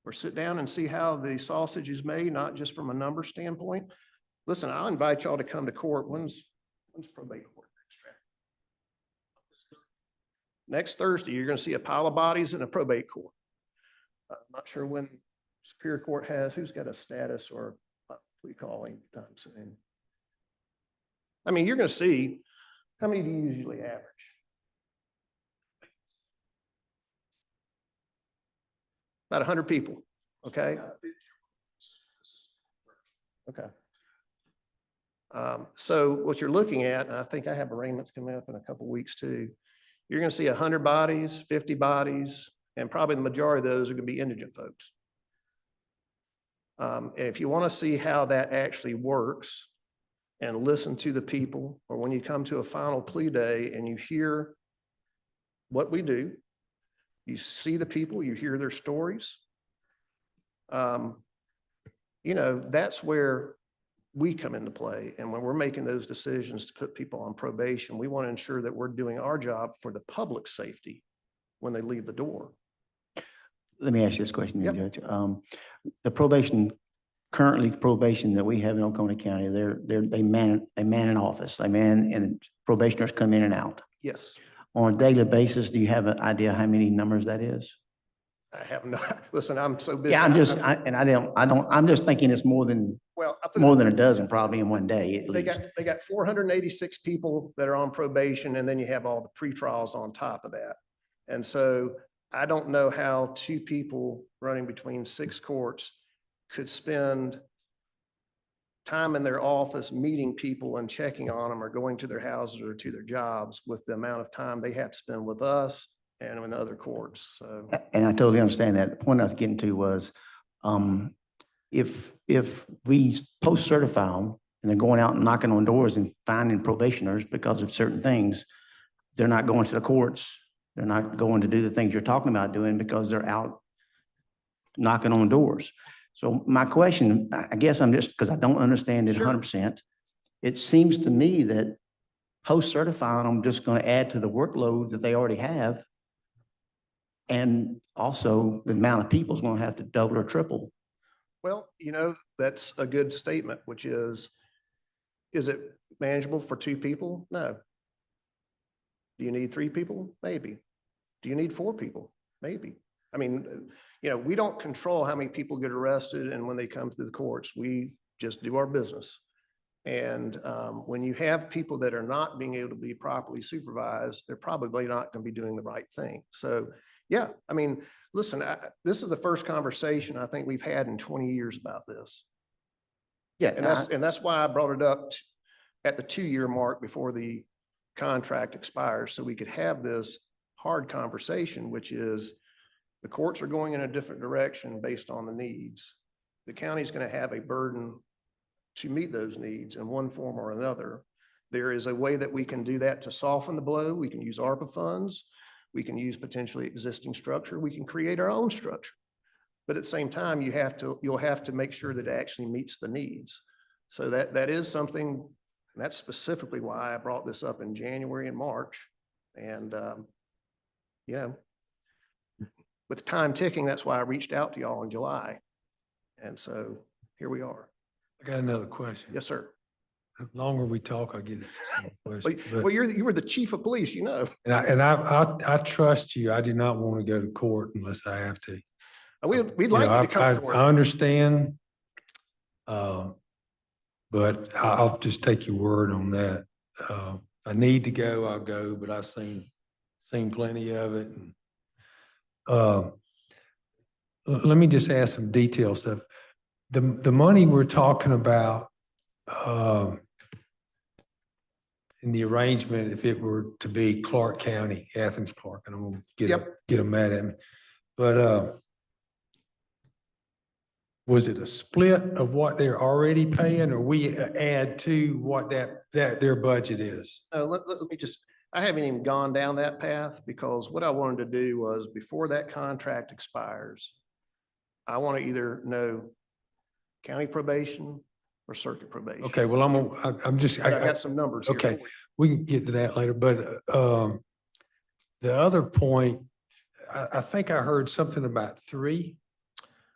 D: or sit down and see how the sausage is made, not just from a number standpoint, listen, I'll invite y'all to come to court. When's probate court next Thursday? You're going to see a pile of bodies in a probate court. I'm not sure when Superior Court has, who's got a status or we call him time soon. I mean, you're going to see, how many do you usually average? About 100 people, okay? Okay. So what you're looking at, and I think I have arraignments coming up in a couple of weeks too, you're going to see 100 bodies, 50 bodies, and probably the majority of those are going to be indigent folks. And if you want to see how that actually works and listen to the people, or when you come to a final plea day and you hear what we do, you see the people, you hear their stories, that's where we come into play. And when we're making those decisions to put people on probation, we want to ensure that we're doing our job for the public safety when they leave the door.
F: Let me ask you this question, then,
D: Yep.
F: Judge. The currently probation that we have in Oconee County, they man an office. They man, and probationers come in and out.
D: Yes,
F: On a daily basis, do you have an idea how many numbers that is?
D: I have not, listen, I'm so busy.
F: Yeah, I'm just thinking it's more than
D: Well, I put
F: more than a dozen probably in one day at
D: They
F: least.
D: got 486 people that are on probation, and then you have all the pre-trials on top of that. And so I don't know how two people running between 6 courts could spend time in their office meeting people and checking on them or going to their houses or to their jobs with the amount of time they have to spend with us and in other courts. So
F: And I totally understand that. The point I was getting to was, if we post-certify them and they're going out and knocking on doors and finding probationers because of certain things, they're not going to the courts. They're not going to do the things you're talking about doing because they're out knocking on doors. So my question, I guess I'm just, because I don't understand it
D: Sure.
F: 100%. It seems to me that post-certifying them just going to add to the workload that they already have. And also the amount of people is going to have to double or triple.
D: well, that's a good statement, which is it manageable for 2 people? No. Do you need 3 people? Maybe. Do you need 4 people? Maybe. I mean, we don't control how many people get arrested and when they come to the courts. We just do our business. And when you have people that are not being able to be properly supervised, they're probably not going to be doing the right thing. So, yeah, I mean, listen, this is the first conversation I think we've had in 20 years about this.
F: Yeah.
D: And that's why I brought it up at the 2-year mark before the contract expires, so we could have this hard conversation, which is the courts are going in a different direction based on the needs. The county's going to have a burden to meet those needs in one form or another. There is a way that we can do that to soften the blow. We can use ARPA funds. We can use potentially existing structure. We can create our own structure. But at the same time, you'll have to make sure that it actually meets the needs. So that is something, and that's specifically why I brought this up in January and March. And, with time ticking, that's why I reached out to y'all in July. And so here we are.
E: I got another question.
D: Yes, sir.
E: The longer we talk, I get it.
D: Well, you were the chief of police,
E: And I trust you. I do not want to go to court unless I have to.
D: We'd like you to come to
E: I
D: work.
E: understand. But I'll just take your word on that. If I need to go, I'll go, but I've seen plenty of it. And let me just ask some detail stuff. The money we're talking about in the arrangement, if it were to be Clark County, Athens, Clark, and I'm gonna get them mad at me. But was it a split of what they're already paying, or we add to what that their budget is?
D: Let me I haven't even gone down that path, because what I wanted to do was, before that contract expires, I want to either know county probation or circuit probation.
E: Okay, well, I'm just,
D: But I've got some numbers here.
E: okay,
D: for you.
E: we can get to that later, but the other point, I think I heard something about three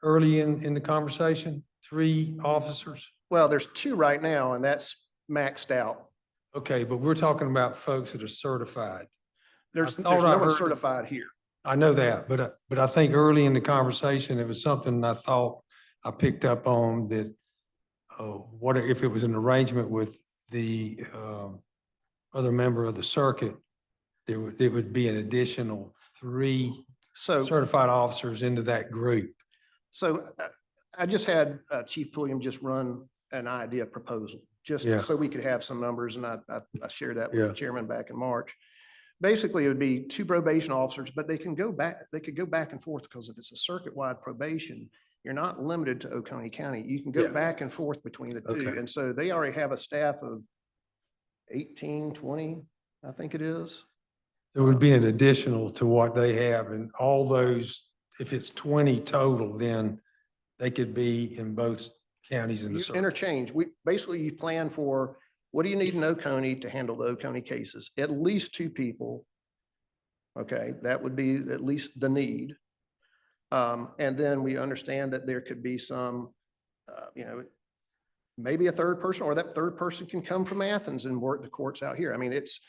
E: early in the conversation, 3 officers.
D: Well, there's 2 right now, and that's maxed out.
E: Okay, but we're talking about folks that are certified.
D: There's
E: thought
D: no
E: I
D: one
E: heard-
D: certified here.
E: I know that, but I think early in the conversation, it was something I thought I picked up on that, what if it was an arrangement with the other member of the circuit, there would be an additional 3
D: So,
E: certified officers into that group.
D: I just had Chief Pulliam just run an idea proposal, just
E: Yeah.
D: so we could have some numbers, and I shared that with
E: Yeah.
D: the chairman back in March. Basically, it would be 2 probation officers, but they could go back and forth, because if it's a circuit-wide probation, you're not limited to Oconee County. You can go
E: Yeah.
D: back and forth between the 2.
E: Okay.
D: And so they already have a staff of 18, 20, I think it is.
E: There would be an additional to what they have, and all those, if it's 20 total, then they could be in both counties in the
D: You
E: circuit.
D: interchange. Basically, you plan for, what do you need in Oconee to handle the Oconee cases? At least 2 people. Okay, that would be at least the need. And then we understand that there could be some, maybe a 3rd person, or that 3rd person can come from Athens and work the courts out here. I mean, it's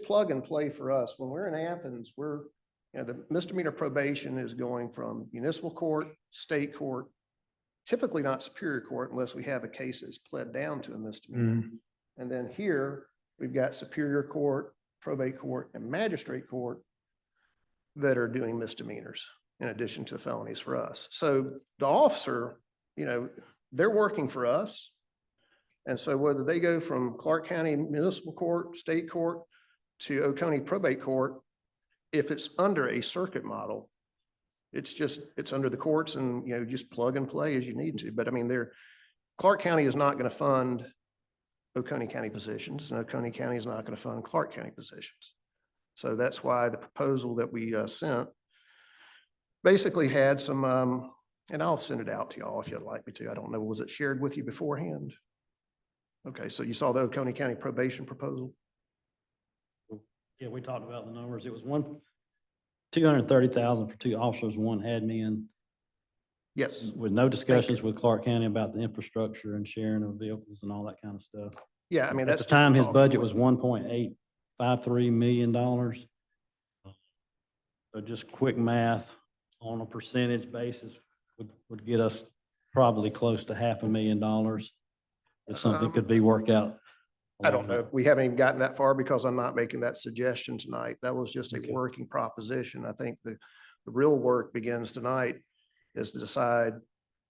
D: plug and play for us. When we're in Athens, the misdemeanor probation is going from municipal court, state court, typically not superior court unless we have a case that's pled down to a misdemeanor.
E: Mhm.
D: And then here, we've got superior court, probate court, and magistrate court that are doing misdemeanors in addition to felonies for us. So the officer, they're working for us. And so whether they go from Clark County Municipal Court, State Court to Oconee Probate Court, if it's under a circuit model, it's under the courts, and, just plug and play as you need to. But I mean, Clark County is not going to fund Oconee County positions, and Oconee County is not going to fund Clark County positions. So that's why the proposal that we sent basically had some, and I'll send it out to y'all if you'd like me to. I don't know, was it shared with you beforehand? Okay, so you saw the Oconee County probation proposal?
C: Yeah, we talked about the numbers. It was 230,000 for 2 officers, 1 admin,
D: Yes,
C: with no discussions with Clark County about the infrastructure and sharing of vehicles and all that kind of stuff.
D: yeah, I mean,
C: At
D: that's.
C: the
D: just a
C: time, his
D: talking
C: budget
D: point.
C: was $1.853 million. So just quick math on a percentage basis would get us probably close to $500,000 if something could be worked out.
D: I don't know. We haven't even gotten that far because I'm not making that suggestion tonight. That was just a
C: Okay.
D: working proposition. I think the real work begins tonight is to decide,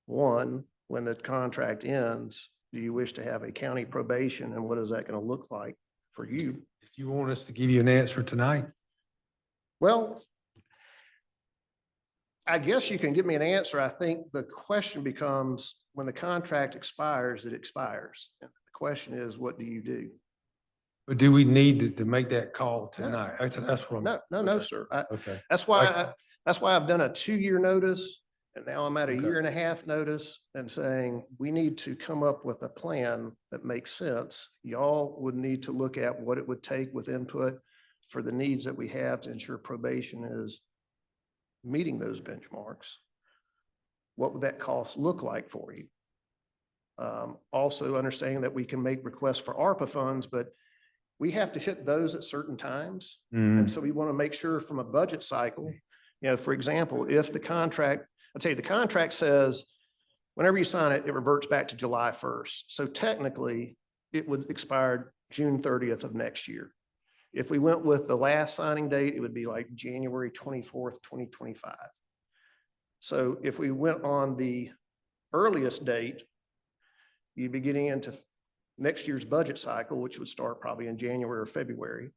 D: one, when the contract ends, do you wish to have a county probation, and what is that going to look like for you?
E: If you want us to give you an answer tonight,
D: Well, I guess you can give me an answer. I think the question becomes, when the contract expires, it expires. And the question is, what do you do?
E: but do we need to make that call
D: No,
E: tonight? That's what I'm.
D: No,
E: Okay.
D: sir.
E: Okay.
D: That's why I've done a 2-year notice, and now I'm at a
E: Okay.
D: 1.5-year notice and saying, we need to come up with a plan that makes sense. Y'all would need to look at what it would take with input for the needs that we have to ensure probation is meeting those benchmarks. What would that cost look like for you? Also understanding that we can make requests for ARPA funds, but we have to hit those at certain times. And so we want to make sure from a budget cycle, for example, if the contract, I'd say the contract says, whenever you sign it, it reverts back to July 1st. So technically, it would expire June 30th of next year. If we went with the last signing date, it would be like January 24th, 2025. So if we went on the earliest date, you'd be getting into next year's budget cycle, which would start probably in January or February.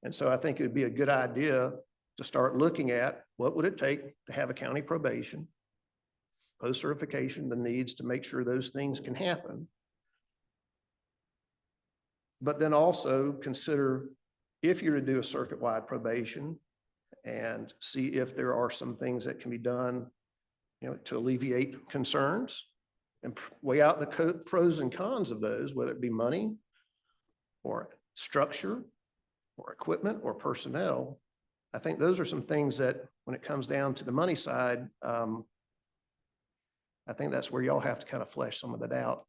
D: And so I think it would be a good idea to start looking at what would it take to have a county probation, post-certification, the needs to make sure those things can happen. But then also consider, if you're to do a circuit-wide probation, and see if there are some things that can be done to alleviate concerns and weigh out the pros and cons of those, whether it be money or structure or equipment or personnel. I think those are some things that when it comes down to the money side, I think that's where y'all have to kind of flesh some of that out.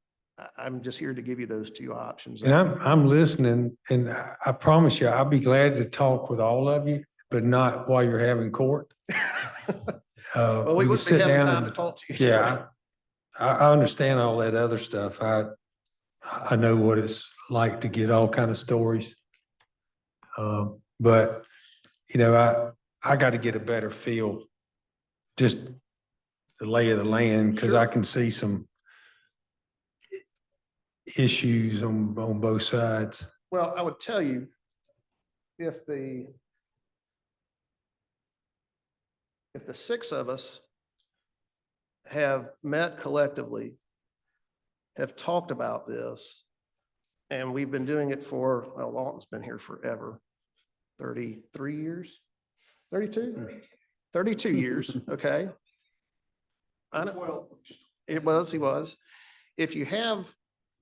D: I'm just here to give you those two options.
E: And I'm listening, and I promise you, I'll be glad to talk with all of you, but not while you're having court.
D: Well, we
E: can
D: wouldn't be
E: sit
D: having
E: down
D: time
E: and-
D: to talk to you.
E: Yeah, I understand all that other stuff. I know what it's like to get all kind of stories. But, I got to get a better feel, just the lay of the land, because I can see some issues on both sides.
D: Well, I would tell you, if the six of us have met collectively, have talked about this, and we've been doing it for, well, Lawton's been here forever, 33 years, 32? 32 years, okay? I know, he was. If you have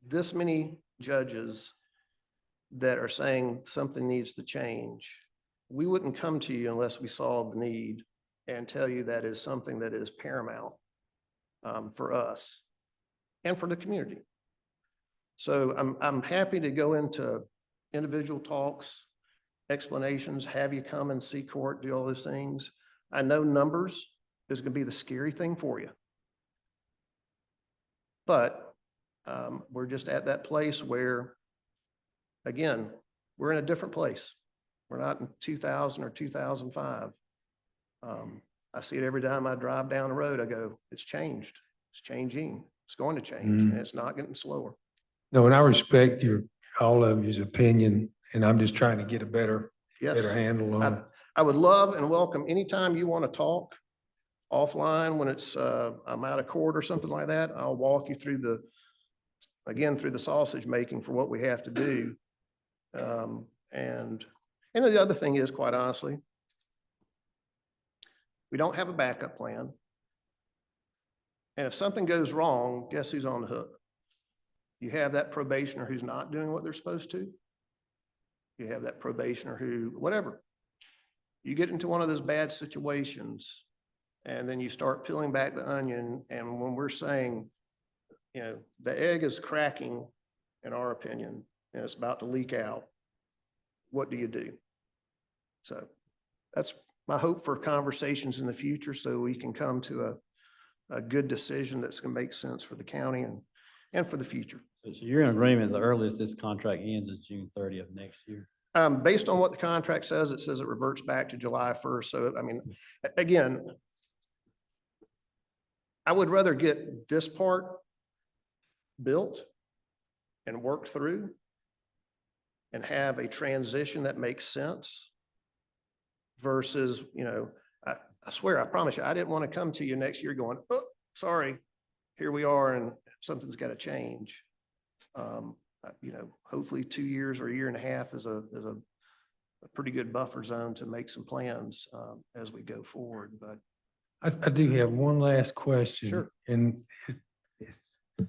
D: this many judges that are saying something needs to change, we wouldn't come to you unless we saw the need and tell you that is something that is paramount for us and for the community. So I'm happy to go into individual talks, explanations, have you come and see court, do all those things. I know numbers is going to be the scary thing for you. But we're just at that place where, again, we're in a different place. We're not in 2000 or 2005. I see it every time I drive down the road. I go, it's changed. It's changing. It's going to change, and it's not getting slower.
E: No, and I respect all of your opinion, and I'm just trying to get a better
D: Yes,
E: handle on it.
D: I would love and welcome anytime you want to talk offline when it's I'm out of court or something like that. I'll walk you through the sausage making for what we have to do. And the other thing is, quite honestly, we don't have a backup plan. And if something goes wrong, guess who's on the hook? You have that probationer who's not doing what they're supposed to. You have that probationer who, whatever. You get into one of those bad situations, and then you start peeling back the onion. And when we're saying, the egg is cracking, in our opinion, and it's about to leak out, what do you do? So that's my hope for conversations in the future, so we can come to a good decision that's going to make sense for the county and for the future.
C: So you're in agreement, the earliest this contract ends is June 30th next year?
D: Based on what the contract says, it says it reverts back to July 1st. So, I mean, again, I would rather get this part built and worked through and have a transition that makes sense versus, I swear, I promise you, I didn't want to come to you next year going, oh, sorry, here we are and something's got to change. Hopefully 2 years or a year and a half is a pretty good buffer zone to make some plans as we go forward. But
E: I do have one last question.
D: Sure.
E: And to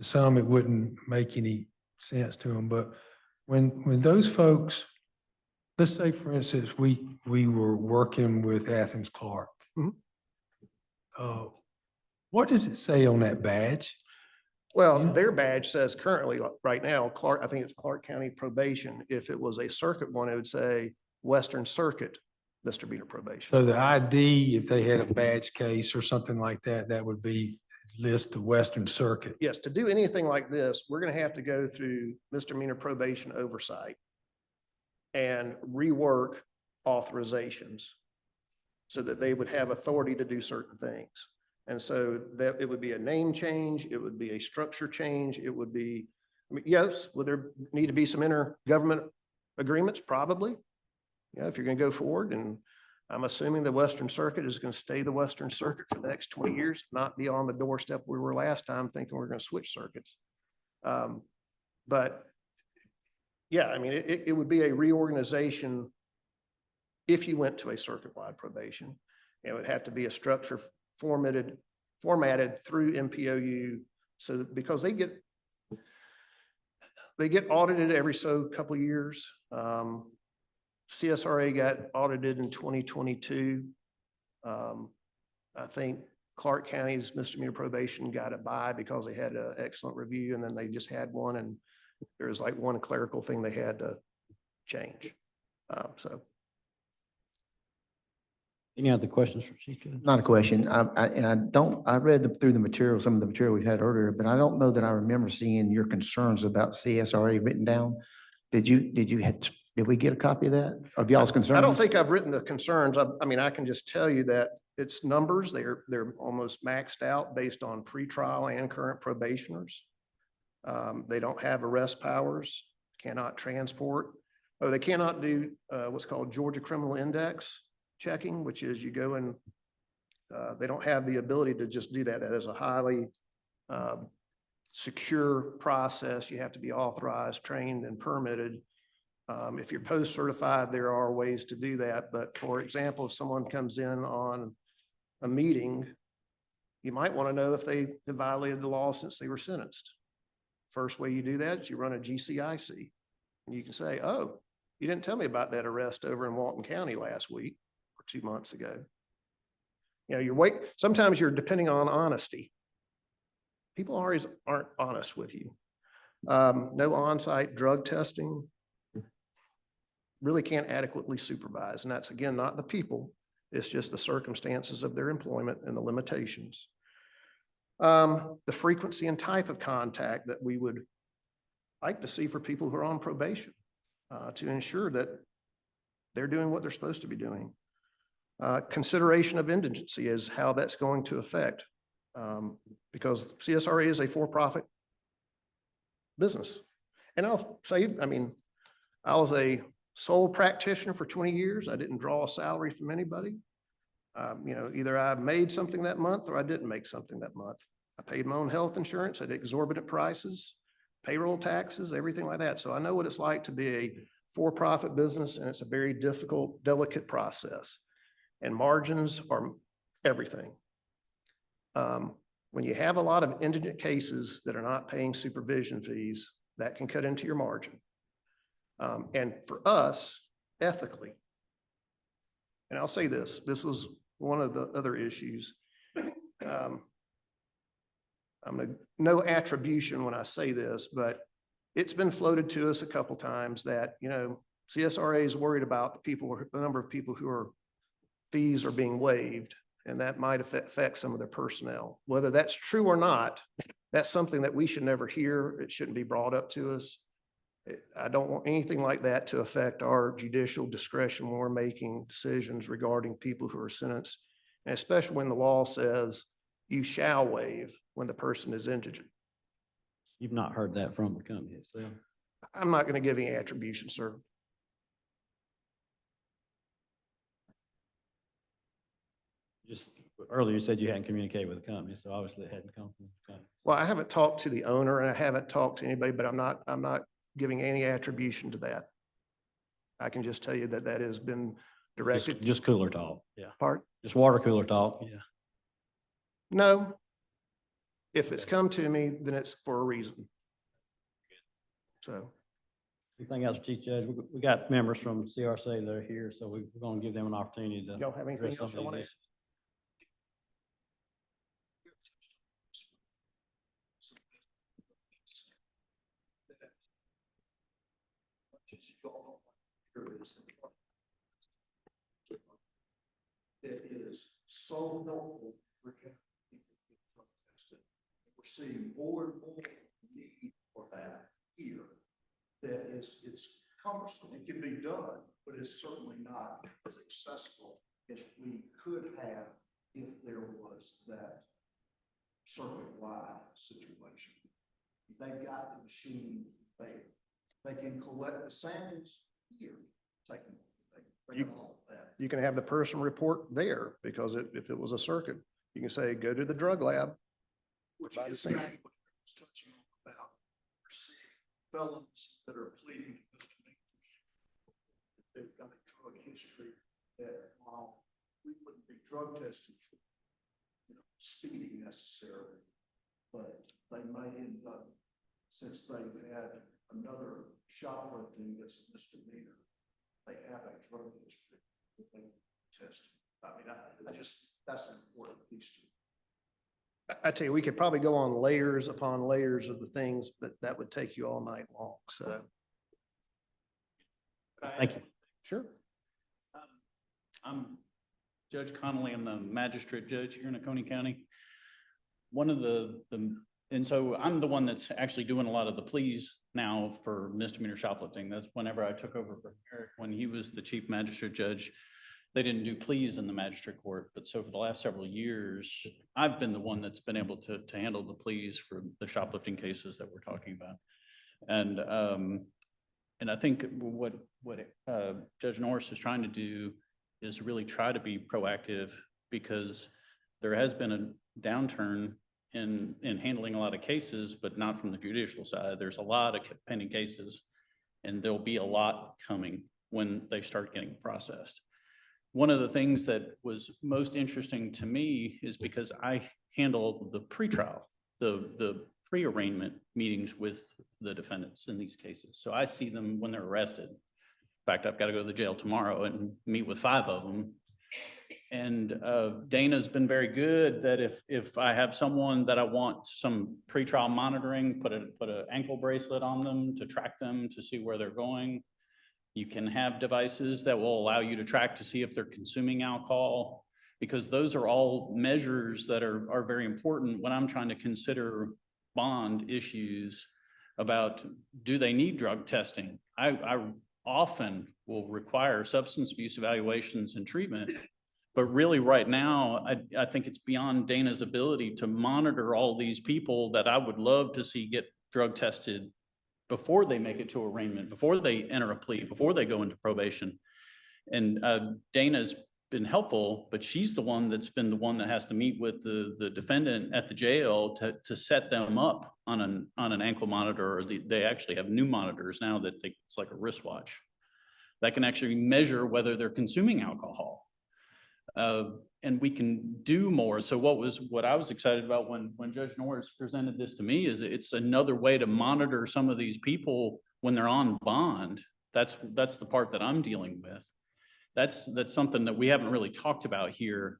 E: some, it wouldn't make any sense to them, but when those folks, let's say, for instance, we were working with Athens Clark.
D: Mhm.
E: What does it say on that badge?
D: well, their badge says currently, right now, Clark, I think it's Clark County Probation. If it was a circuit one, it would say Western Circuit Misdemeanor Probation.
E: So the ID, if they had a badge case or something like that, that would be list the Western Circuit.
D: Yes, to do anything like this, we're going to have to go through misdemeanor probation oversight and rework authorizations so that they would have authority to do certain things. And so that it would be a name change, it would be a structure change, it would be, yes, would there need to be some intergovernment agreements? Probably. If you're going to go forward, and I'm assuming the Western Circuit is going to stay the Western Circuit for the next 20 years, not be on the doorstep we were last time thinking we're going to switch circuits. But yeah, I mean, it would be a reorganization if you went to a circuit-wide probation. It would have to be a structure formatted formatted through MPOU. So that- because they get audited every so couple of years. CSRA got audited in 2022. I think Clark County's misdemeanor probation got it by because they had an excellent review, and then they just had one, and there was like one clerical thing they had to change. So
C: Any other questions for Chief Judge?
F: Not a question. I read through the material, some of the material we've had earlier, but I don't know that I remember seeing your concerns about CSRA written down. Did we get a copy of that? Of y'all's concerns?
D: I don't think I've written the concerns. I mean, I can just tell you that it's numbers. They're almost maxed out based on pretrial and current probationers. They don't have arrest powers, cannot transport. Oh, they cannot do what's called Georgia Criminal Index checking, which is you go and they don't have the ability to just do that. That is a highly secure process. You have to be authorized, trained, and permitted. If you're post-certified, there are ways to do that. But for example, if someone comes in on a meeting, you might want to know if they have violated the law since they were sentenced. First way you do that is you run a GCIC. And you can say, oh, you didn't tell me about that arrest over in Walton County last week or 2 months ago. You know, sometimes you're depending on honesty. People always aren't honest with you. No on-site drug testing. Really can't adequately supervise. And that's, again, not the people. It's just the circumstances of their employment and the limitations. The frequency and type of contact that we would like to see for people who are on probation to ensure that they're doing what they're supposed to be doing. Consideration of indigency is how that's going to affect, because CSRA is a for-profit business. And I'll say, I mean, I was a sole practitioner for 20 years. I didn't draw a salary from anybody. You know, either I made something that month or I didn't make something that month. I paid my own health insurance at exorbitant prices, payroll taxes, everything like that. So I know what it's like to be a for-profit business, and it's a very difficult, delicate process. And margins are everything. When you have a lot of indigent cases that are not paying supervision fees, that can cut into your margin. And for us, ethically, and I'll say this was one of the other issues. No attribution when I say this, but it's been floated to us a couple times that, you know, CSRA is worried about the number of people who are fees are being waived, and that might affect some of their personnel. Whether that's true or not, that's something that we should never hear. It shouldn't be brought up to us. I don't want anything like that to affect our judicial discretion when we're making decisions regarding people who are sentenced, and especially when the law says you shall waive when the person is indigent.
C: You've not heard that from the company itself.
D: I'm not going to give any attribution, sir.
C: Just earlier, you said you hadn't communicated with the company, so obviously it hadn't come from the company.
D: Well, I haven't talked to the owner and I haven't talked to anybody, but I'm not giving any attribution to that. I can just tell you that that has been directed.
C: Just cooler talk, yeah.
D: Part?
C: Just water cooler talk, yeah.
D: No. If it's come to me, then it's for a reason. So.
C: Anything else, Chief Judge? We got members from CRC that are here, so we're going to give them an opportunity to
D: Y'all have anything
C: address some
D: else
C: of
D: you want
C: these
D: to
C: issues.
A: It is so helpful for people to get drug tested. We're seeing more and more need for that here. That is, it's cumbersome. It can be done, but it's certainly not as accessible as we could have if there was that circuit-wide situation. They've got the machine there. They can collect the samples here, take them.
D: You can have the person report there, because if it was a circuit, you can say, go to the drug lab.
A: Which is exactly what I was touching on about. We're seeing felons that are pleading misdemeanors. They've got a drug history that while we wouldn't be drug tested for, you know, speeding necessarily, but they may end up, since they've had another shoplifting that's a misdemeanor, they have a drug history that they test. I mean, I just, that's an important piece to it.
D: I tell you, we could probably go on layers upon layers of the things, but that would take you all night long, so.
C: Thank you.
G: Sure. I'm Judge Connolly. I'm the magistrate judge here in Oconee County. One of and so I'm the one that's actually doing a lot of the pleas now for misdemeanor shoplifting. That's whenever I took over from Eric, when he was the chief magistrate judge, they didn't do pleas in the magistrate court. But so for the last several years, I've been the one that's been able to handle the pleas for the shoplifting cases that we're talking about. And I think what Judge Norris is trying to do is really try to be proactive, because there has been a downturn in handling a lot of cases, but not from the judicial side. There's a lot of pending cases, and there'll be a lot coming when they start getting processed. One of the things that was most interesting to me is because I handle the pretrial, the pre-arraignment meetings with the defendants in these cases. So I see them when they're arrested. In fact, I've got to go to the jail tomorrow and meet with 5 of them. And Dana's been very good that if I have someone that I want some pretrial monitoring, put an ankle bracelet on them to track them to see where they're going. You can have devices that will allow you to track to see if they're consuming alcohol, because those are all measures that are very important when I'm trying to consider bond issues about, do they need drug testing? I often will require substance abuse evaluations and treatment, but really right now, I think it's beyond Dana's ability to monitor all these people that I would love to see get drug tested before they make it to arraignment, before they enter a plea, before they go into probation. And Dana's been helpful, but she's the one that's been the one that has to meet with the defendant at the jail to set them up on an ankle monitor, or they actually have new monitors now that it's like a wristwatch that can actually measure whether they're consuming alcohol. And we can do more. So what I was excited about when Judge Norris presented this to me is it's another way to monitor some of these people when they're on bond. That's the part that I'm dealing with. That's something that we haven't really talked about here.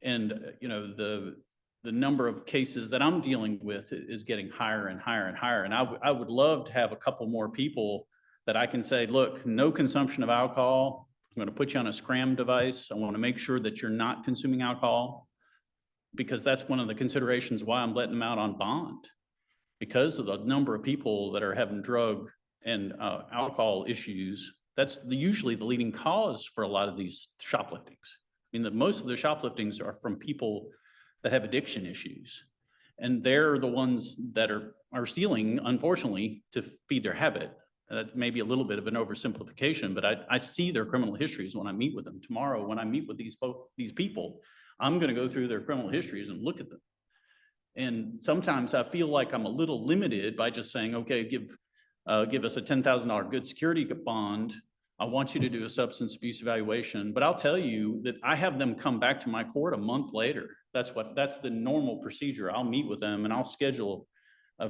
G: And you know, the number of cases that I'm dealing with is getting higher and higher and higher. And I would love to have a couple more people that I can say, look, no consumption of alcohol. I'm going to put you on a scram device. I want to make sure that you're not consuming alcohol, because that's one of the considerations why I'm letting them out on bond, because of the number of people that are having drug and alcohol issues. That's usually the leading cause for a lot of these shopliftings. I mean, most of the shopliftings are from people that have addiction issues, and they're the ones that are stealing, unfortunately, to feed their habit. That may be a little bit of an oversimplification, but I see their criminal histories when I meet with them. Tomorrow, when I meet with these people, I'm going to go through their criminal histories and look at them. And sometimes I feel like I'm a little limited by just saying, okay, give us a $10,000 good security bond. I want you to do a substance abuse evaluation, but I'll tell you that I have them come back to my court a month later. That's the normal procedure. I'll meet with them and I'll schedule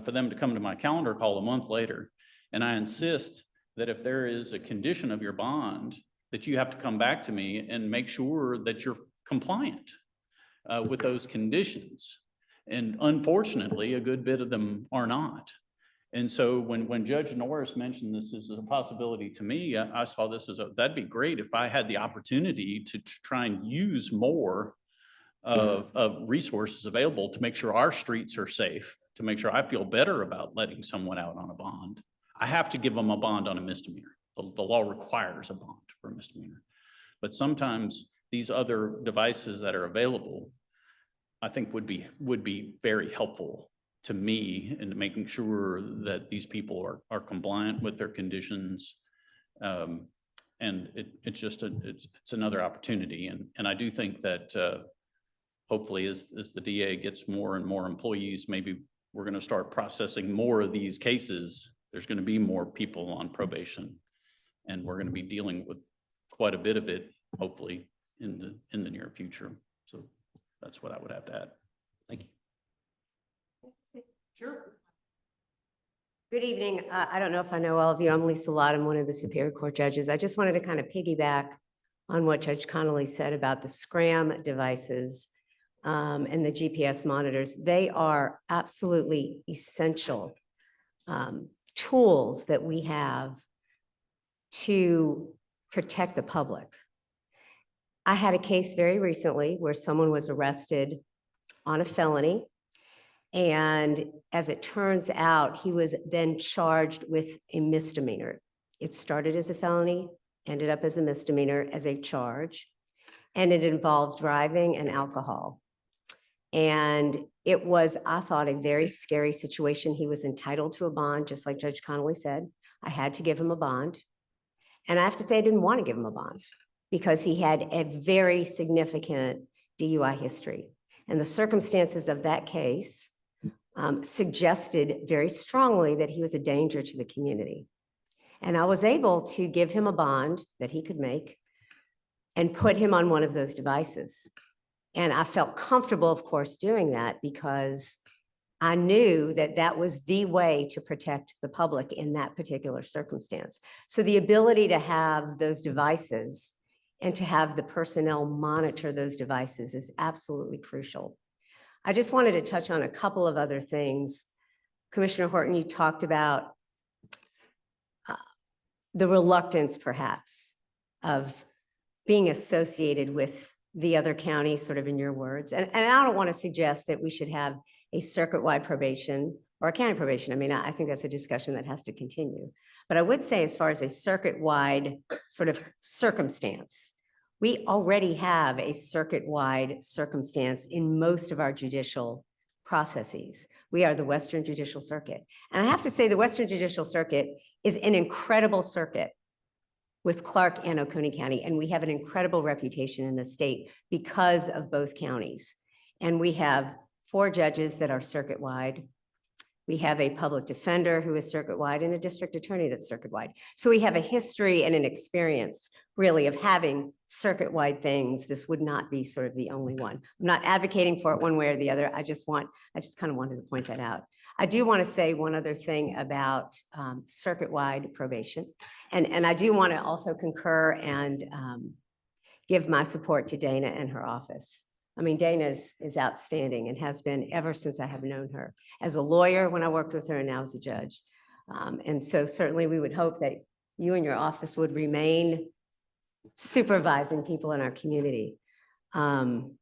G: for them to come to my calendar call a month later. And I insist that if there is a condition of your bond, that you have to come back to me and make sure that you're compliant with those conditions. And unfortunately, a good bit of them are not. And so when Judge Norris mentioned this as a possibility to me, I saw this as that'd be great if I had the opportunity to try and use more of resources available to make sure our streets are safe, to make sure I feel better about letting someone out on a bond. I have to give them a bond on a misdemeanor. The law requires a bond for a misdemeanor. But sometimes these other devices that are available, I think would be very helpful to me in making sure that these people are compliant with their conditions. And it's another opportunity. And I do think that hopefully as the DA gets more and more employees, maybe we're going to start processing more of these cases. There's going to be more people on probation, and we're going to be dealing with quite a bit of it, hopefully in the near future. So that's what I would have to add.
A: Sure.
H: Good evening. I don't know if I know all of you. I'm Lisa Lott. I'm one of the Superior Court judges. I just wanted to kind of piggyback on what Judge Connolly said about the Scram devices and the GPS monitors. They are absolutely essential tools that we have to protect the public. I had a case very recently where someone was arrested on a felony. And as it turns out, he was then charged with a misdemeanor. It started as a felony, ended up as a misdemeanor as a charge, and it involved driving and alcohol. And it was, I thought, a very scary situation. He was entitled to a bond, just like Judge Connolly said. I had to give him a bond. And I have to say, I didn't want to give him a bond because he had a very significant DUI history. And the circumstances of that case suggested very strongly that he was a danger to the community. And I was able to give him a bond that he could make and put him on one of those devices. And I felt comfortable, of course, doing that because I knew that that was the way to protect the public in that particular circumstance. So the ability to have those devices and to have the personnel monitor those devices is absolutely crucial. I just wanted to touch on a couple of other things. Commissioner Horton, you talked about the reluctance perhaps of being associated with the other counties, sort of in your words. And I don't want to suggest that we should have a circuit-wide probation or a county probation. I mean, I think that's a discussion that has to continue. But I would say as far as a circuit-wide sort of circumstance, we already have a circuit-wide circumstance in most of our judicial processes. We are the Western Judicial Circuit. And I have to say the Western Judicial Circuit is an incredible circuit with Clark and Oconee County. And we have an incredible reputation in the state because of both counties. And we have 4 judges that are circuit-wide. We have a public defender who is circuit-wide and a district attorney that's circuit-wide. So we have a history and an experience really of having circuit-wide things. This would not be sort of the only one. I'm not advocating for it one way or the other. I just kind of wanted to point that out. I do want to say one other thing about circuit-wide probation. And I do want to also concur and give my support to Dana and her office. I mean, Dana is outstanding and has been ever since I have known her as a lawyer when I worked with her and now as a judge. And so certainly we would hope that you and your office would remain supervising people in our community. But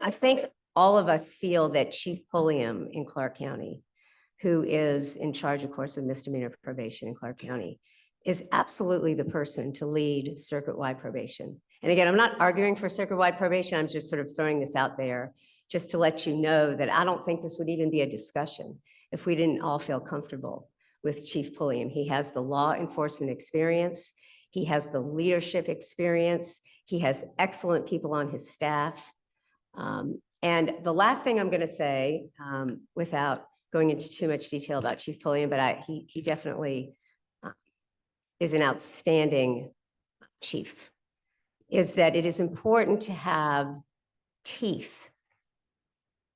H: I think all of us feel that Chief Pulliam in Clark County, who is in charge, of course, of misdemeanor probation in Clark County, is absolutely the person to lead circuit-wide probation. And again, I'm not arguing for circuit-wide probation. I'm just sort of throwing this out there just to let you know that I don't think this would even be a discussion if we didn't all feel comfortable with Chief Pulliam. He has the law enforcement experience. He has the leadership experience. He has excellent people on his staff. And the last thing I'm going to say, without going into too much detail about Chief Pulliam, but he definitely is an outstanding chief, is that it is important to have teeth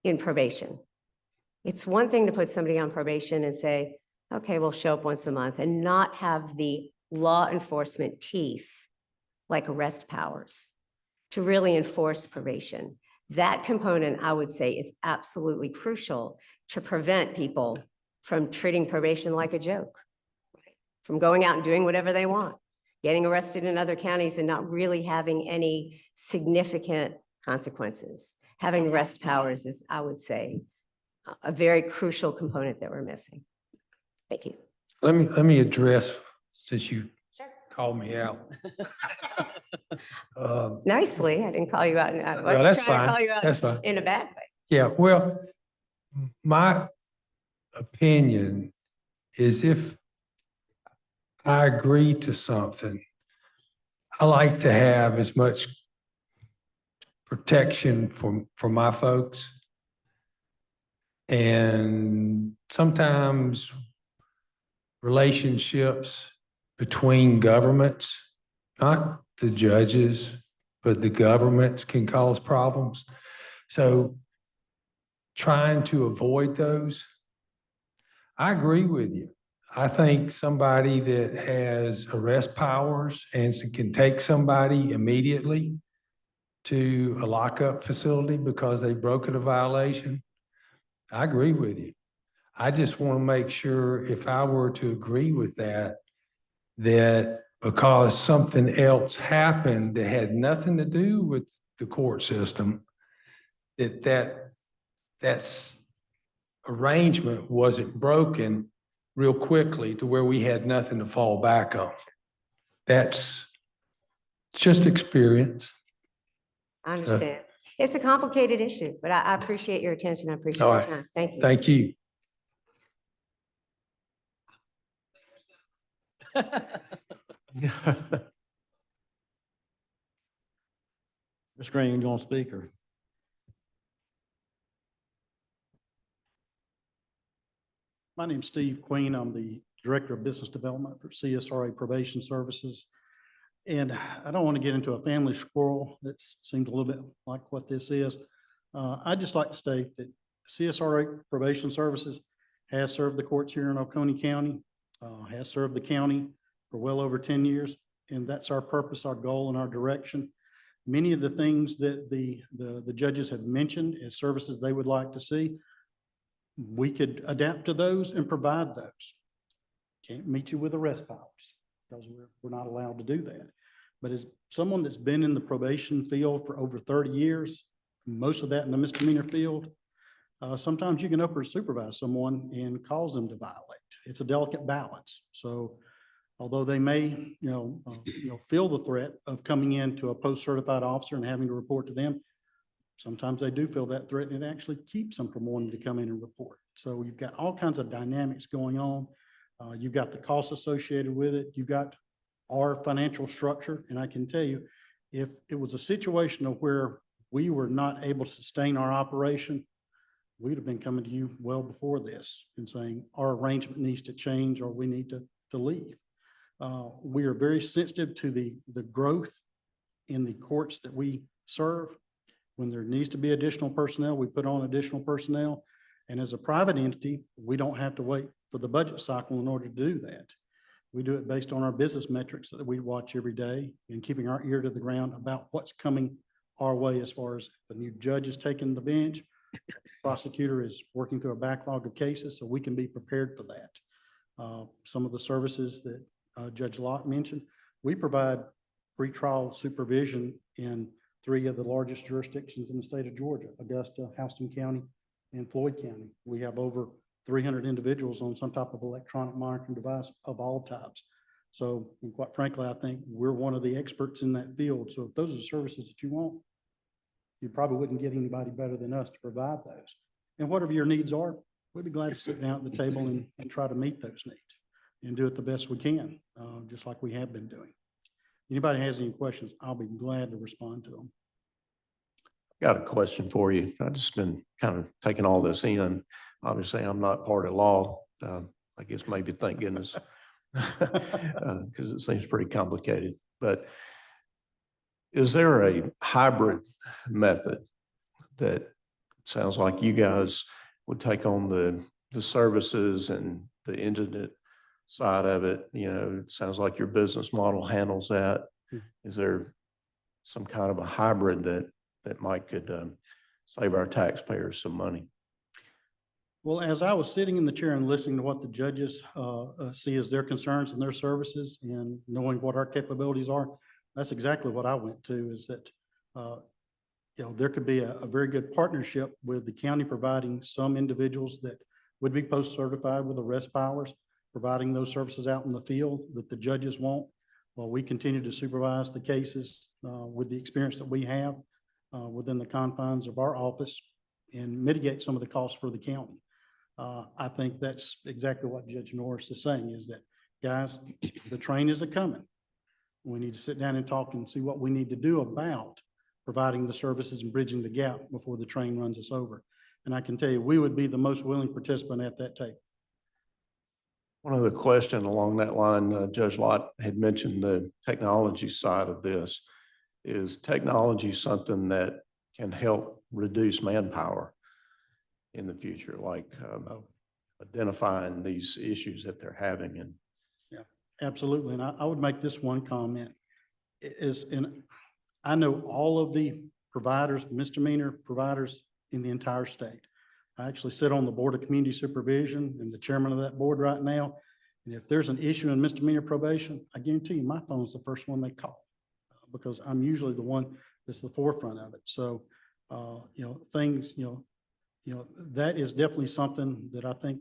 H: in probation. It's one thing to put somebody on probation and say, okay, we'll show up once a month, and not have the law enforcement teeth like arrest powers to really enforce probation. That component, I would say, is absolutely crucial to prevent people from treating probation like a joke, from going out and doing whatever they want, getting arrested in other counties and not really having any significant consequences. Having arrest powers is, I would say, a very crucial component that we're missing. Thank you.
E: Let me address, since you called me out.
H: Nicely, I didn't call you out. I
E: Well,
H: wasn't
E: that's
H: trying to
E: fine.
H: call you out
E: That's fine.
H: in a bad way.
E: Yeah, well, my opinion is if I agree to something, I like to have as much protection for my folks. And sometimes relationships between governments, not the judges, but the governments can cause problems. So trying to avoid those. I agree with you. I think somebody that has arrest powers and can take somebody immediately to a lockup facility because they broke a violation, I agree with you. I just want to make sure if I were to agree with that, that because something else happened that had nothing to do with the court system, that's arrangement wasn't broken real quickly to where we had nothing to fall back on. That's just experience.
H: I understand. It's a complicated issue, but I appreciate your attention. I appreciate
E: All
H: your
E: right.
H: time. Thank you.
E: Thank you.
C: Ms. Green, you want to speak or?
I: My name's Steve Queen. I'm the Director of Business Development for CSRA Probation Services. And I don't want to get into a family squirrel. That seems a little bit like what this is. I'd just like to state that CSRA Probation Services has served the courts here in Oconee County, has served the county for well over 10 years. And that's our purpose, our goal, and our direction. Many of the things that the judges have mentioned as services they would like to see, we could adapt to those and provide those. Can't meet you with arrest powers because we're not allowed to do that. But as someone that's been in the probation field for over 30 years, most of that in the misdemeanor field, sometimes you can upper supervise someone and cause them to violate. It's a delicate balance. So although they may, feel the threat of coming into a post-certified officer and having to report to them, sometimes they do feel that threat and it actually keeps them from wanting to come in and report. So you've got all kinds of dynamics going on. You've got the costs associated with it. You've got our financial structure. And I can tell you, if it was a situation of where we were not able to sustain our operation, we'd have been coming to you well before this and saying our arrangement needs to change or we need to leave. We are very sensitive to the growth in the courts that we serve. When there needs to be additional personnel, we put on additional personnel. And as a private entity, we don't have to wait for the budget cycle in order to do that. We do it based on our business metrics that we watch every day and keeping our ear to the ground about what's coming our way as far as the new judge is taking the bench, prosecutor is working through a backlog of cases, so we can be prepared for that. Some of the services that Judge Lott mentioned, we provide pretrial supervision in 3 of the largest jurisdictions in the state of Georgia: Augusta, Houston County, and Floyd County. We have over 300 individuals on some type of electronic monitoring device of all types. So, and quite frankly, I think we're one of the experts in that field. So if those are the services that you want, you probably wouldn't get anybody better than us to provide those. And whatever your needs are, we'd be glad to sit down at the table and try to meet those needs and do it the best we can, just like we have been doing. Anybody has any questions, I'll be glad to respond to them.
D: Got a question for you. I've just been kind of taking all this in. Obviously, I'm not part of law. I guess maybe thank goodness, because it seems pretty complicated. But is there a hybrid method that sounds like you guys would take on the services and the indigent side of it? It sounds like your business model handles that. Is there some kind of a hybrid that might could save our taxpayers some money?
I: Well, as I was sitting in the chair and listening to what the judges see as their concerns and their services and knowing what our capabilities are, that's exactly what I went to, is that there could be a very good partnership with the county providing some individuals that would be post-certified with arrest powers, providing those services out in the field that the judges want, while we continue to supervise the cases with the experience that we have within the confines of our office and mitigate some of the costs for the county. I think that's exactly what Judge Norris is saying, is that, guys, the train is a-coming. We need to sit down and talk and see what we need to do about providing the services and bridging the gap before the train runs us over. And I can tell you, we would be the most willing participant at that table.
D: One other question along that line, Judge Lott had mentioned the technology side of this. Is technology something that can help reduce manpower in the future, like identifying these issues that they're having and
I: Absolutely. And I would make this one comment I know all of the providers, misdemeanor providers in the entire state. I actually sit on the Board of Community Supervision and the chairman of that board right now. And if there's an issue in misdemeanor probation, I guarantee you my phone's the first one they call because I'm usually the one that's the forefront of it. So, things, that is definitely something that I think,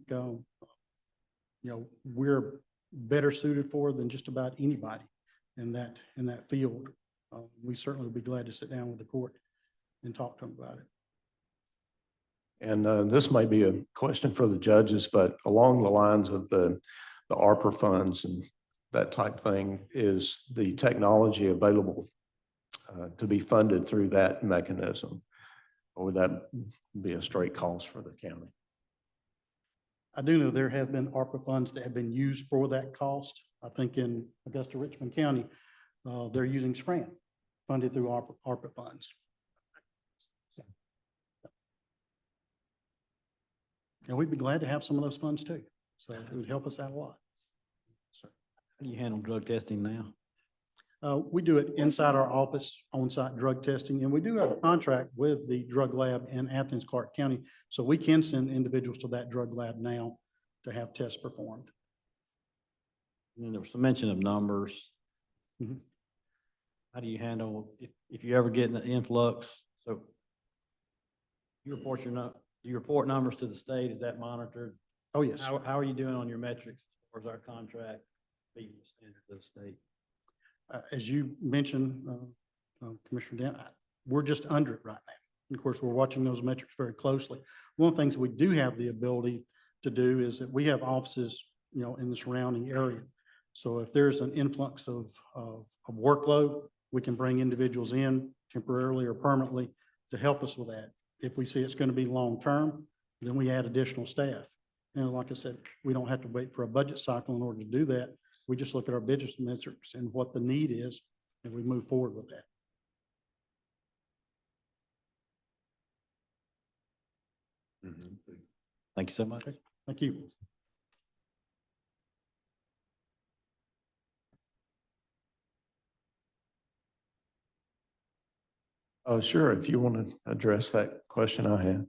I: we're better suited for than just about anybody in that field. We certainly would be glad to sit down with the court and talk to them about it.
D: And this might be a question for the judges, but along the lines of the ARPA funds and that type thing, is the technology available to be funded through that mechanism? Or would that be a straight cost for the county?
I: I do know there have been ARPA funds that have been used for that cost. I think in Augusta, Richmond County, they're using SCRAM funded through ARPA funds. And we'd be glad to have some of those funds too. So it would help us out a lot.
C: How do you handle drug testing now?
I: We do it inside our office, on-site drug testing, and we do have a contract with the drug lab in Athens, Clark County. So we can send individuals to that drug lab now to have tests performed.
C: And there was some mention of numbers.
I: Mhm.
C: How do you handle if you ever get an influx? So you report numbers to the state. Is that monitored?
I: Oh, yes.
C: How are you doing on your metrics as far as our contract meeting the standards of the state?
I: As you mentioned, Commissioner Dent, we're just under it right now. And of course, we're watching those metrics very closely. One of the things we do have the ability to do is that we have offices, in the surrounding area. So if there's an influx of workload, we can bring individuals in temporarily or permanently to help us with that. If we see it's going to be long-term, then we add additional staff. And like I said, we don't have to wait for a budget cycle in order to do that. We just look at our business metrics and what the need is, and we move forward with that.
C: Thank you so much.
I: Thank you.
D: Oh, sure. If you want to address that question I had.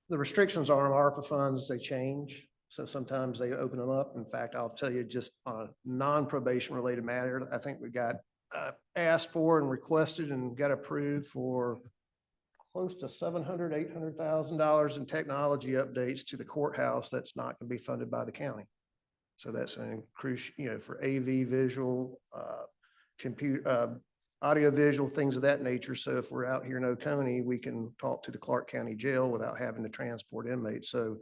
D: The restrictions on ARPA funds, they change. So sometimes they open them up. In fact, I'll tell you just on a non-probation related matter, I think we got asked for and requested and got approved for close to $700,000-800,000 in technology updates to the courthouse. That's not going to be funded by the county. So that's an increase, for AV visual, audio visual, things of that nature. So if we're out here in Oconee, we can talk to the Clark County Jail without having to transport inmates. So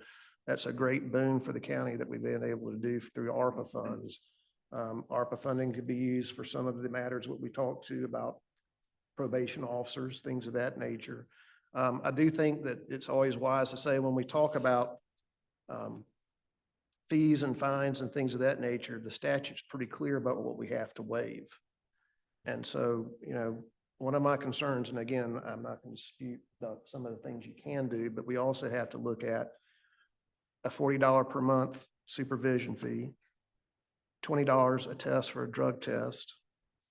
D: that's a great boon for the county that we've been able to do through ARPA funds. ARPA funding could be used for some of the matters what we talked to about probation officers, things of that nature. I do think that it's always wise to say when we talk about fees and fines and things of that nature, the statute's pretty clear about what we have to waive. And so, one of my concerns, and again, I'm not going to dispute some of the things you can do, but we also have to look at a $40 per month supervision fee, $20 a test for a drug test,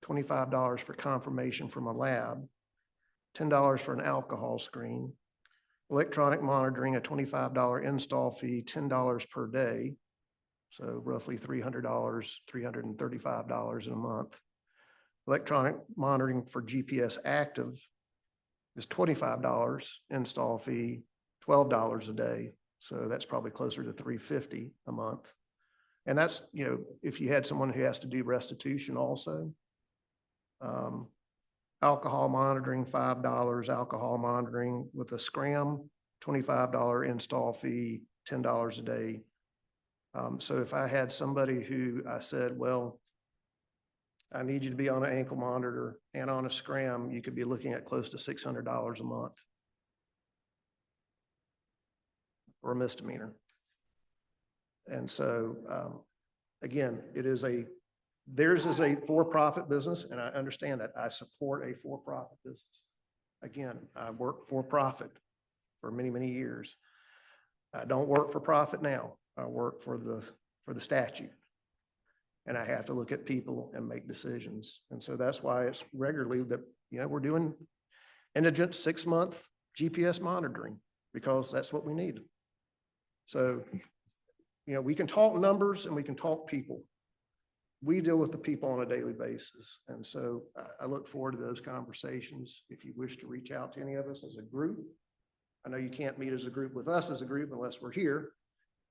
D: $25 for confirmation from a lab, $10 for an alcohol screen, electronic monitoring, a $25 install fee, $10 per day. So roughly $300, $335 in a month. Electronic monitoring for GPS active is $25 install fee, $12 a day. So that's probably closer to $350 a month. And that's, if you had someone who has to do restitution also. Alcohol monitoring, $5, alcohol monitoring with a scram, $25 install fee, $10 a day. So if I had somebody who I said, well, I need you to be on an ankle monitor and on a scram, you could be looking at close to $600 a month or a misdemeanor. And so, again, theirs is a for-profit business, and I understand that. I support a for-profit business. Again, I work for profit. for many, many years. I don't work for profit now. I work for the statute. And I have to look at people and make decisions. And so that's why it's regularly that, we're doing indigent 6-month GPS monitoring because that's what we need. So, we can talk numbers and we can talk people. We deal with the people on a daily basis. And so I look forward to those conversations. If you wish to reach out to any of us as a group, I know you can't meet as a group with us as a group unless we're here,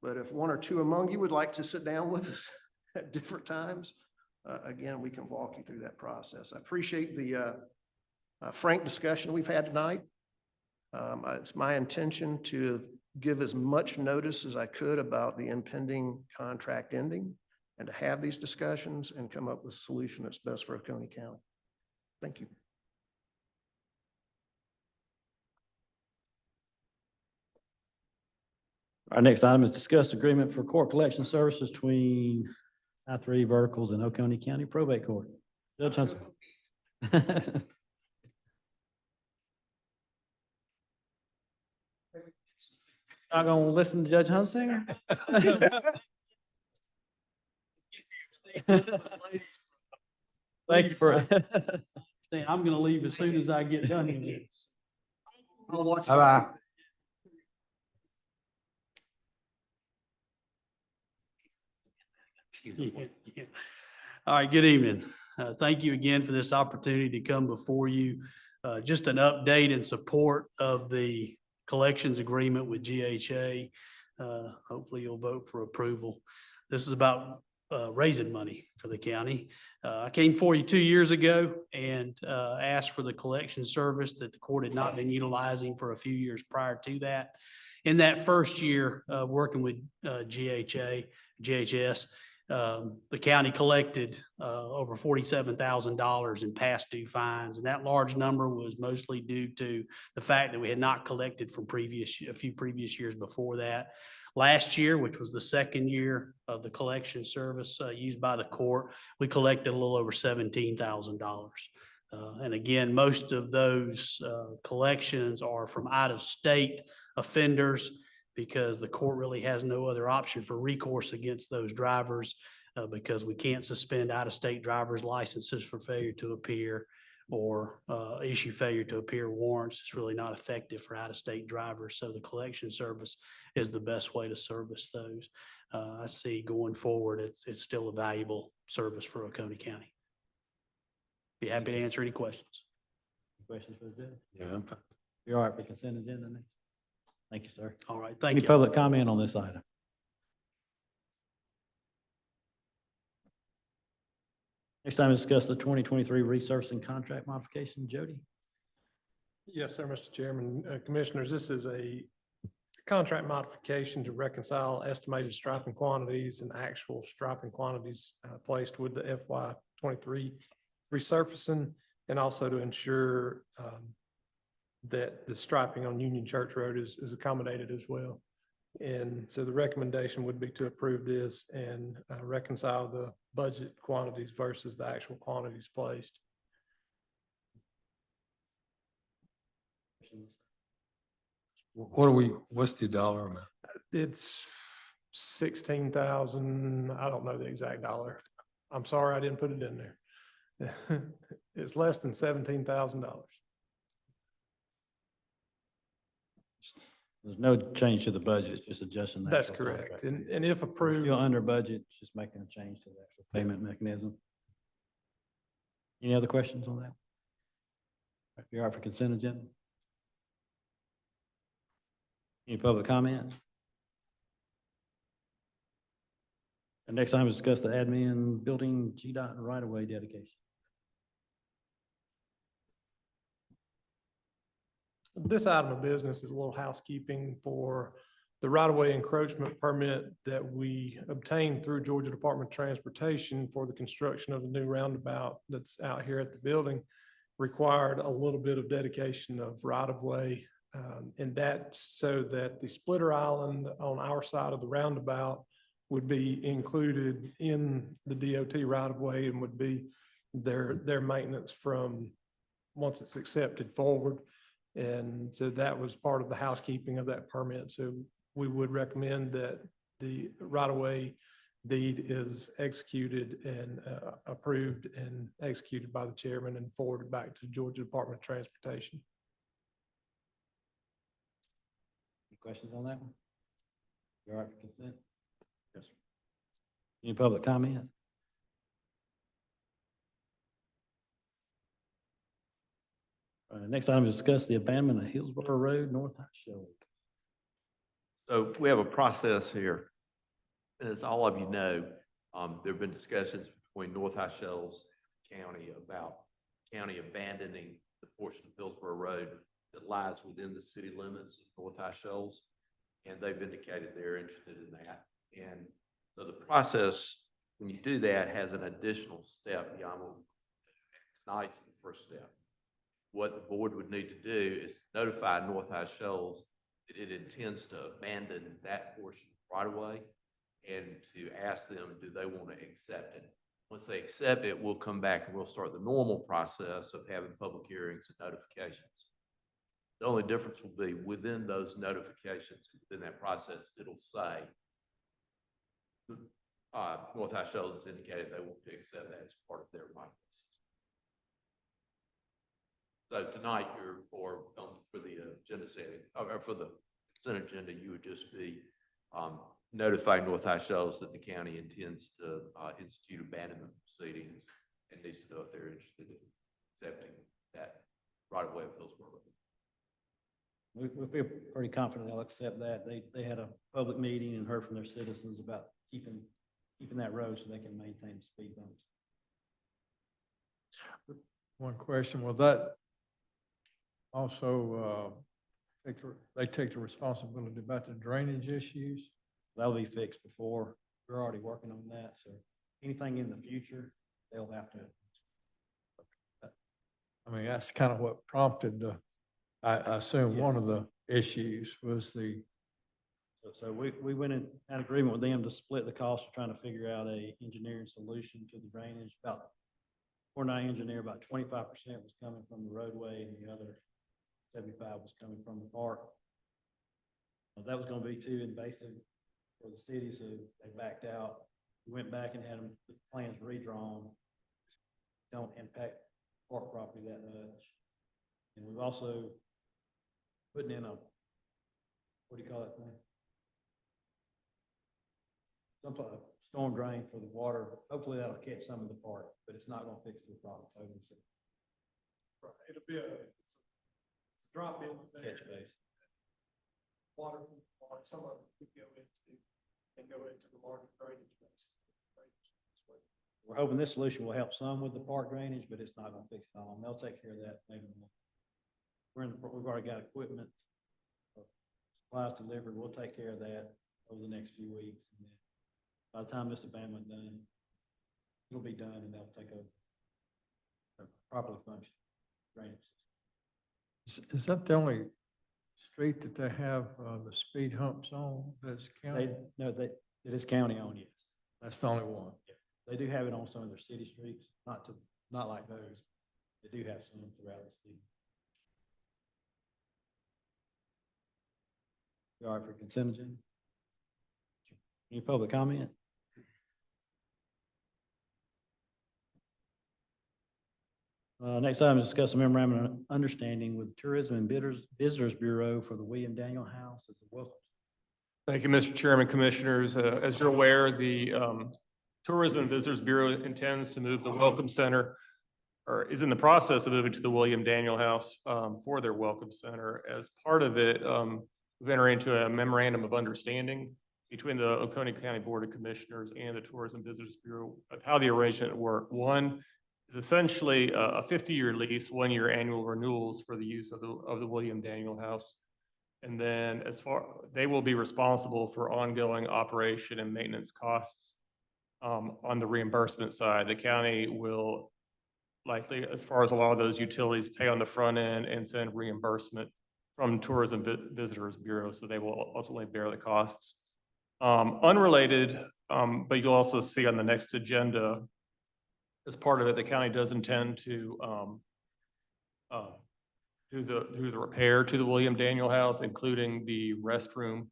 D: but if one or two among you would like to sit down with us at different times, again, we can walk you through that process. I appreciate the frank discussion we've had tonight. It's my intention to give as much notice as I could about the impending contract ending and to have these discussions and come up with a solution that's best for Oconee County. Thank you.
C: Our next item is discuss agreement for court collection services between I-3 Verticals and Oconee County Probate Court. Judge Huntsman. Not gonna listen to Judge Huntsinger? Thank you for.
I: I'm gonna leave as soon as I get done with this.
E: Bye-bye.
I: Yeah. All right, good evening. Thank you again for this opportunity to come before you. Just an update in support of the collections agreement with GHA. Hopefully you'll vote for approval. This is about raising money for the county. I came for you 2 years ago and asked for the collection service that the court had not been utilizing for a few years prior to that. In that first year, working with GHS, the county collected over $47,000 in past due fines, and that large number was mostly due to the fact that we had not collected from a few previous years before that. Last year, which was the second year of the collection service used by the court, we collected a little over $17,000. And again, most of those collections are from out-of-state offenders because the court really has no other option for recourse against those drivers because we can't suspend out-of-state drivers' licenses for failure to appear or issue failure to appear warrants. It's really not effective for out-of-state drivers. So the collection service is the best way to service those. I see going forward, it's still a valuable service for Oconee County. Be happy to answer any questions.
C: Questions for the judge?
E: Yeah.
C: You're all right for consent agenda next? Thank you, sir.
I: All right, thank
C: Any
I: you.
C: public comment on this item? Next time, discuss the 2023 resurfacing contract modification. Jody?
J: Yes, sir, Mr. Chairman. Commissioners, this is a contract modification to reconcile estimated striping quantities and actual striping quantities placed with the FY 23 resurfacing, and also to ensure that the striping on Union Church Road is accommodated as well. And so the recommendation would be to approve this and reconcile the budget quantities versus the actual quantities placed.
E: What's the dollar amount?
J: It's 16,000. I don't know the exact dollar. I'm sorry, I didn't put it in there. It's less than $17,000.
C: There's no change to the budget. It's just adjusting. the
J: That's
C: actual
J: correct.
C: contract.
J: And if
C: We're
J: approved,
C: still under budget, it's just making a change to the actual payment mechanism. Any other questions on that? If you're all right for consent agenda? Any public comment? The next item is discuss the admin building GDOT and right-of-way dedication.
J: this item of business is a little housekeeping for the right-of-way encroachment permit that we obtained through Georgia Department of Transportation for the construction of the new roundabout that's out here at the building. Required a little bit of dedication of right-of-way, and that's so that the splitter island on our side of the roundabout would be included in the DOT right-of-way and would be their maintenance from once it's accepted forward. And so that was part of the housekeeping of that permit. So we would recommend that the right-of-way deed is executed and approved and executed by the chairman and forwarded back to the Georgia Department of Transportation.
C: Any questions on that one? You all right for consent? Yes, sir. Any public comment? Next item is discuss the abandonment of Hillsborough Road, North High Shell.
K: So we have a process here. And as all of you know, there have been discussions between North High Shells County about county abandoning the portion of Hillsborough Road that lies within the city limits of North High Shells. And they've indicated they're interested in that. And so the process, when you do that, has an additional step. Tonight's the first step. What the board would need to do is notify North High Shells that it intends to abandon that portion right away and to ask them, do they want to accept it? Once they accept it, we'll come back and we'll start the normal process of having public hearings and notifications. The only difference will be within those notifications, within that process, it'll say North High Shells has indicated they want to accept that as part of their right. So tonight, for the agenda setting, or for the consent agenda, you would just be notifying North High Shells that the county intends to institute abandonment proceedings and needs to know if they're interested in accepting that right away of Hillsborough Road.
C: We feel pretty confident they'll accept that. They had a public meeting and heard from their citizens about keeping that road so they can maintain the speed bumps.
B: One question, will that also, they take the responsibility about the drainage issues?
C: That'll be fixed before. We're already working on that. So anything in the future, they'll have to.
B: I mean, that's kind of what prompted I assume one of the issues was the,
C: So we went in, had agreement with them to split the cost of trying to figure out a engineering solution to the drainage. About, according to our engineer, about 25% was coming from the roadway and the other 75 was coming from the park. That was going to be too invasive for the city, so they backed out. We went back and had them, the plans redrawn. Don't impact park property that much. And we've also putting in a, what do you call that thing? Some type of storm drain for the water. Hopefully that'll catch some of the park, but it's not going to fix the problem totally. So
J: Right. It'll be it's a drop in there.
C: catch base.
J: Water, some of it could go into the market drainage basin.
C: We're hoping this solution will help some with the park drainage, but it's not going to fix it all. And they'll take care of that maybe more. We've already got equipment, supplies delivered. We'll take care of that over the next few weeks. And then by the time this abandonment done, it'll be done and they'll take over a properly functioning drainage system.
B: is that the only street that they have the speed humps on that's county?
C: It is county owned, yes.
B: That's the only one.
C: They do have it on some of their city streets, not like those. They do have some throughout the city. You all right for consent agenda? Any public comment? Next item is discuss a memorandum of understanding with Tourism and Visitors Bureau for the William Daniel House as a welcome.
L: Thank you, Mr. Chairman, Commissioners. As you're aware, the Tourism and Visitors Bureau intends to move the Welcome Center, or is in the process of moving to the William Daniel House for their Welcome Center. As part of it, we've entered into a memorandum of understanding between the Oconee County Board of Commissioners and the Tourism Visitors Bureau of how the arrangement will work. One is essentially a 50-year lease, 1-year annual renewals for the use of the William Daniel House. And then they will be responsible for ongoing operation and maintenance costs. On the reimbursement side, the county will likely, as far as a lot of those utilities, pay on the front end and send reimbursement from Tourism Visitors Bureau, so they will ultimately bear the costs. Unrelated, but you'll also see on the next agenda, as part of it, the county does intend to do the repair to the William Daniel House, including the restroom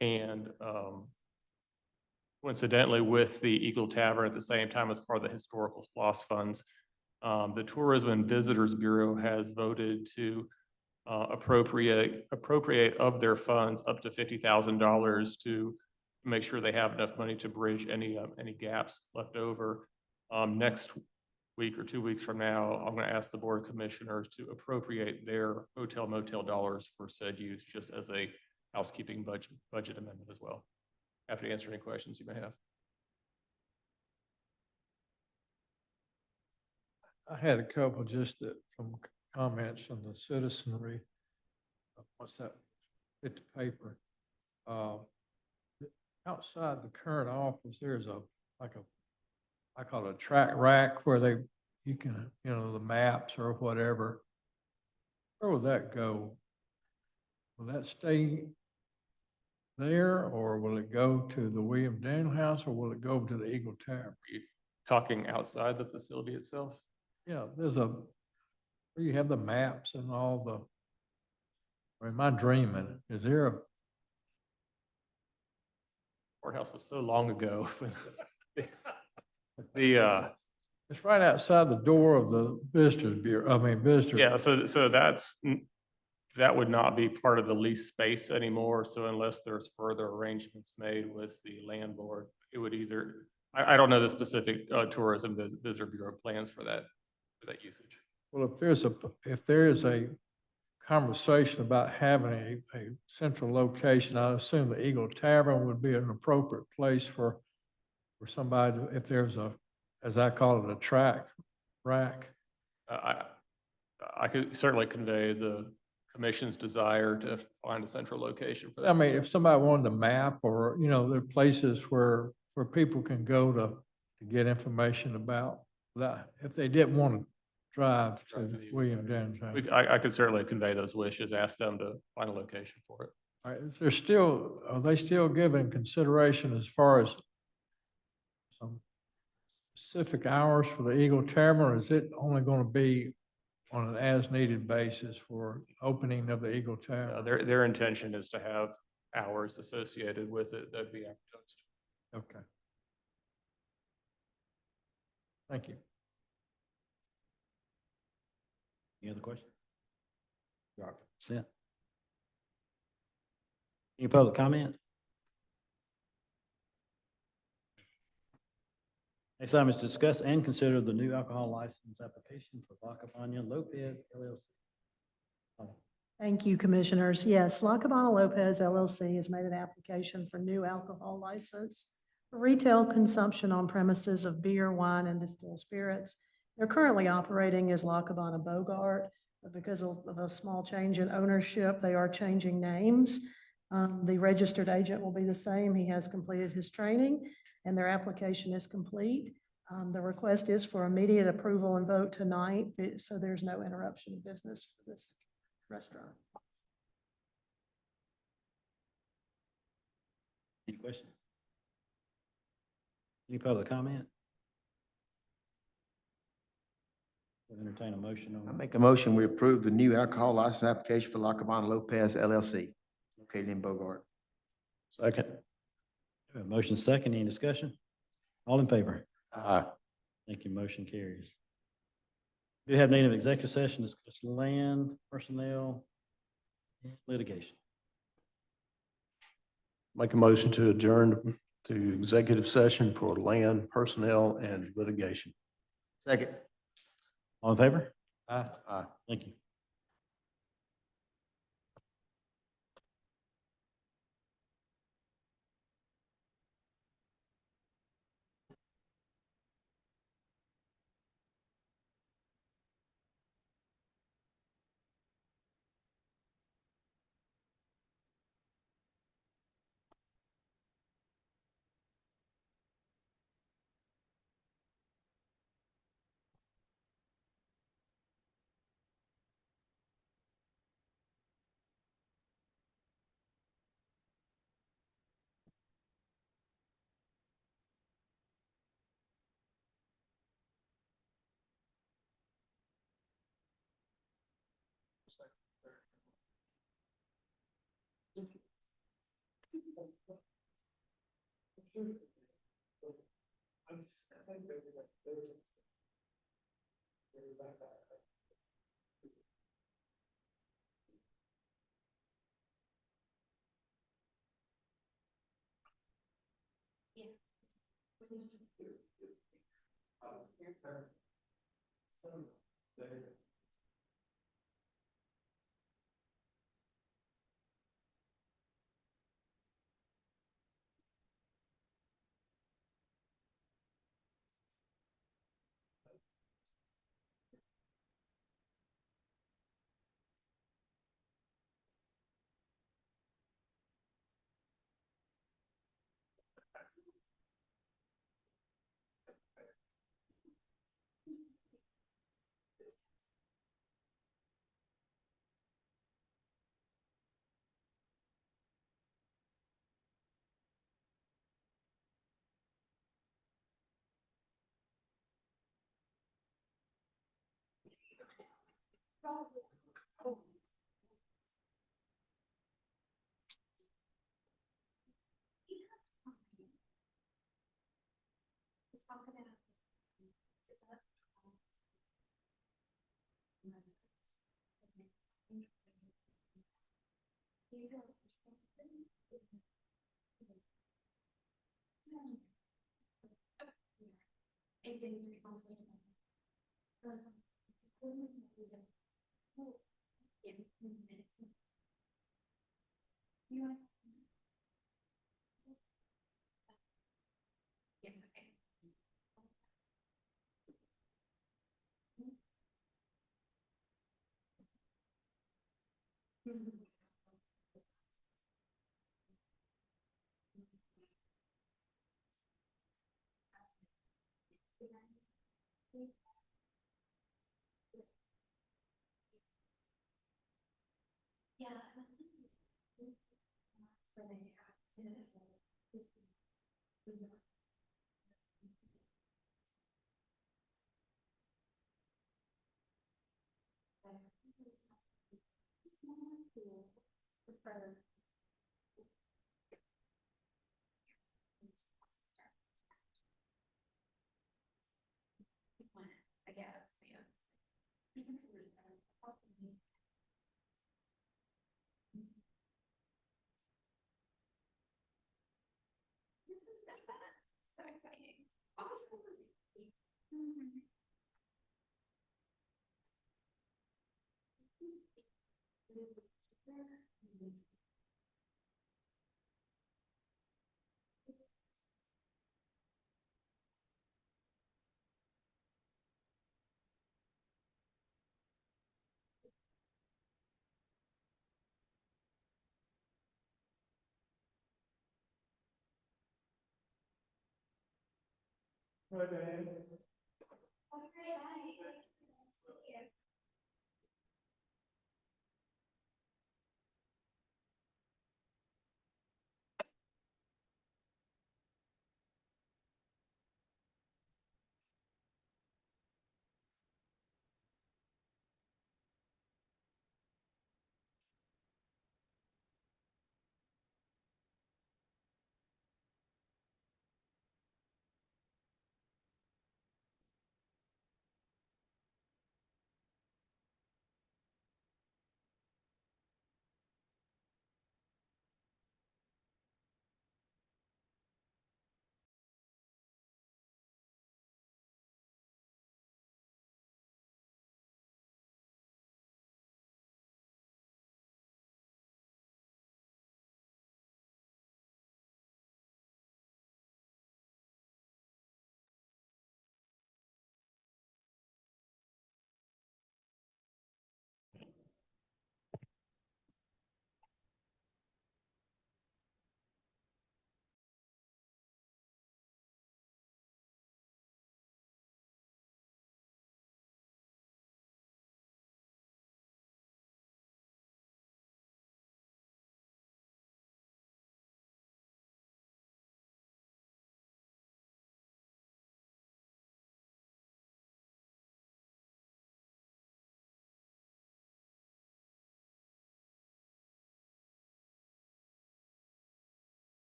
L: and coincidentally with the Eagle Tavern at the same time as part of the historical SPOS funds. The Tourism and Visitors Bureau has voted to appropriate of their funds up to $50,000 to make sure they have enough money to bridge any gaps left over. Next week or 2 weeks from now, I'm going to ask the Board of Commissioners to appropriate their hotel motel dollars for said use, just as a housekeeping budget amendment as well. Happy to answer any questions you may have.
B: I had a couple just that from comments from the citizenry. What's that? Bit of paper. Outside the current office, there's I call it a track rack where you can, the maps or whatever. Where will that go? Will that stay there, or will it go to the William Daniel House, or will it go to the Eagle Tavern?
L: Talking outside the facility itself?
B: Yeah, where you have the maps and all or am I dreaming? Is there
L: Courthouse was so long ago.
B: it's right outside the door of the Visitors Bureau, Visitor.
L: Yeah, so that would not be part of the lease space anymore. So unless there's further arrangements made with the landlord, it would either, I don't know the specific Tourism Visitor Bureau plans for that usage.
B: Well, if there is a conversation about having a central location, I assume the Eagle Tavern would be an appropriate place for somebody, if there's as I call it, a track rack.
L: I could certainly convey the commission's desire to find a central location for that.
B: I mean, if somebody wanted a map or, there are places where people can go to get information about that, if they didn't want to drive to William Daniel.
L: I could certainly convey those wishes, ask them to find a location for it.
B: All right, are they still giving consideration as far as some specific hours for the Eagle Tavern, or is it only going to be on an as-needed basis for opening of the Eagle Tavern?
L: Their intention is to have hours associated with it that'd be advertised.
B: Okay. Thank you.
C: Any other questions? Consent. Any public comment? Next item is to discuss and consider the new alcohol license application for La Cabana Lopez LLC.
M: Thank you, Commissioners. Yes, La Cabana Lopez LLC has made an application for new alcohol license for retail consumption on premises of beer, wine, and distilled spirits. They're currently operating as La Cabana Bogart, but because of a small change in ownership, they are changing names. The registered agent will be the same. He has completed his training and their application is complete. The request is for immediate approval and vote tonight, so there's no interruption of business for this restaurant.
C: Any questions? Any public comment? We'll entertain a motion
F: I
C: on.
F: make a motion, we approve the new alcohol license application for La Cabana Lopez LLC, located in Bogart.
C: Second. Motion second, any discussion? All in favor?
F: Aye.
C: Thank you, motion carries. Do have need of executive session, to discuss land, personnel, and litigation.
N: Make a motion to adjourn to executive session for land, personnel, and litigation.
F: Second.
C: All in favor?
B: Aye.
F: Aye.
C: Thank you.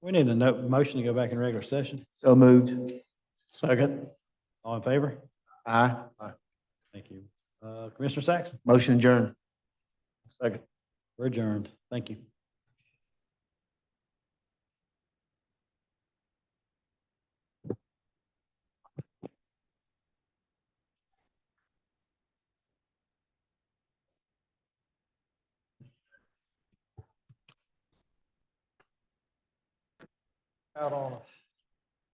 C: We need a motion to go back in regular session.
F: So moved.
N: Second.
C: All in favor?
F: Aye.
C: Thank you. Commissioner Saxon,
F: Motion adjourned.
N: Second.
C: we're adjourned. Thank you.
B: Out on us.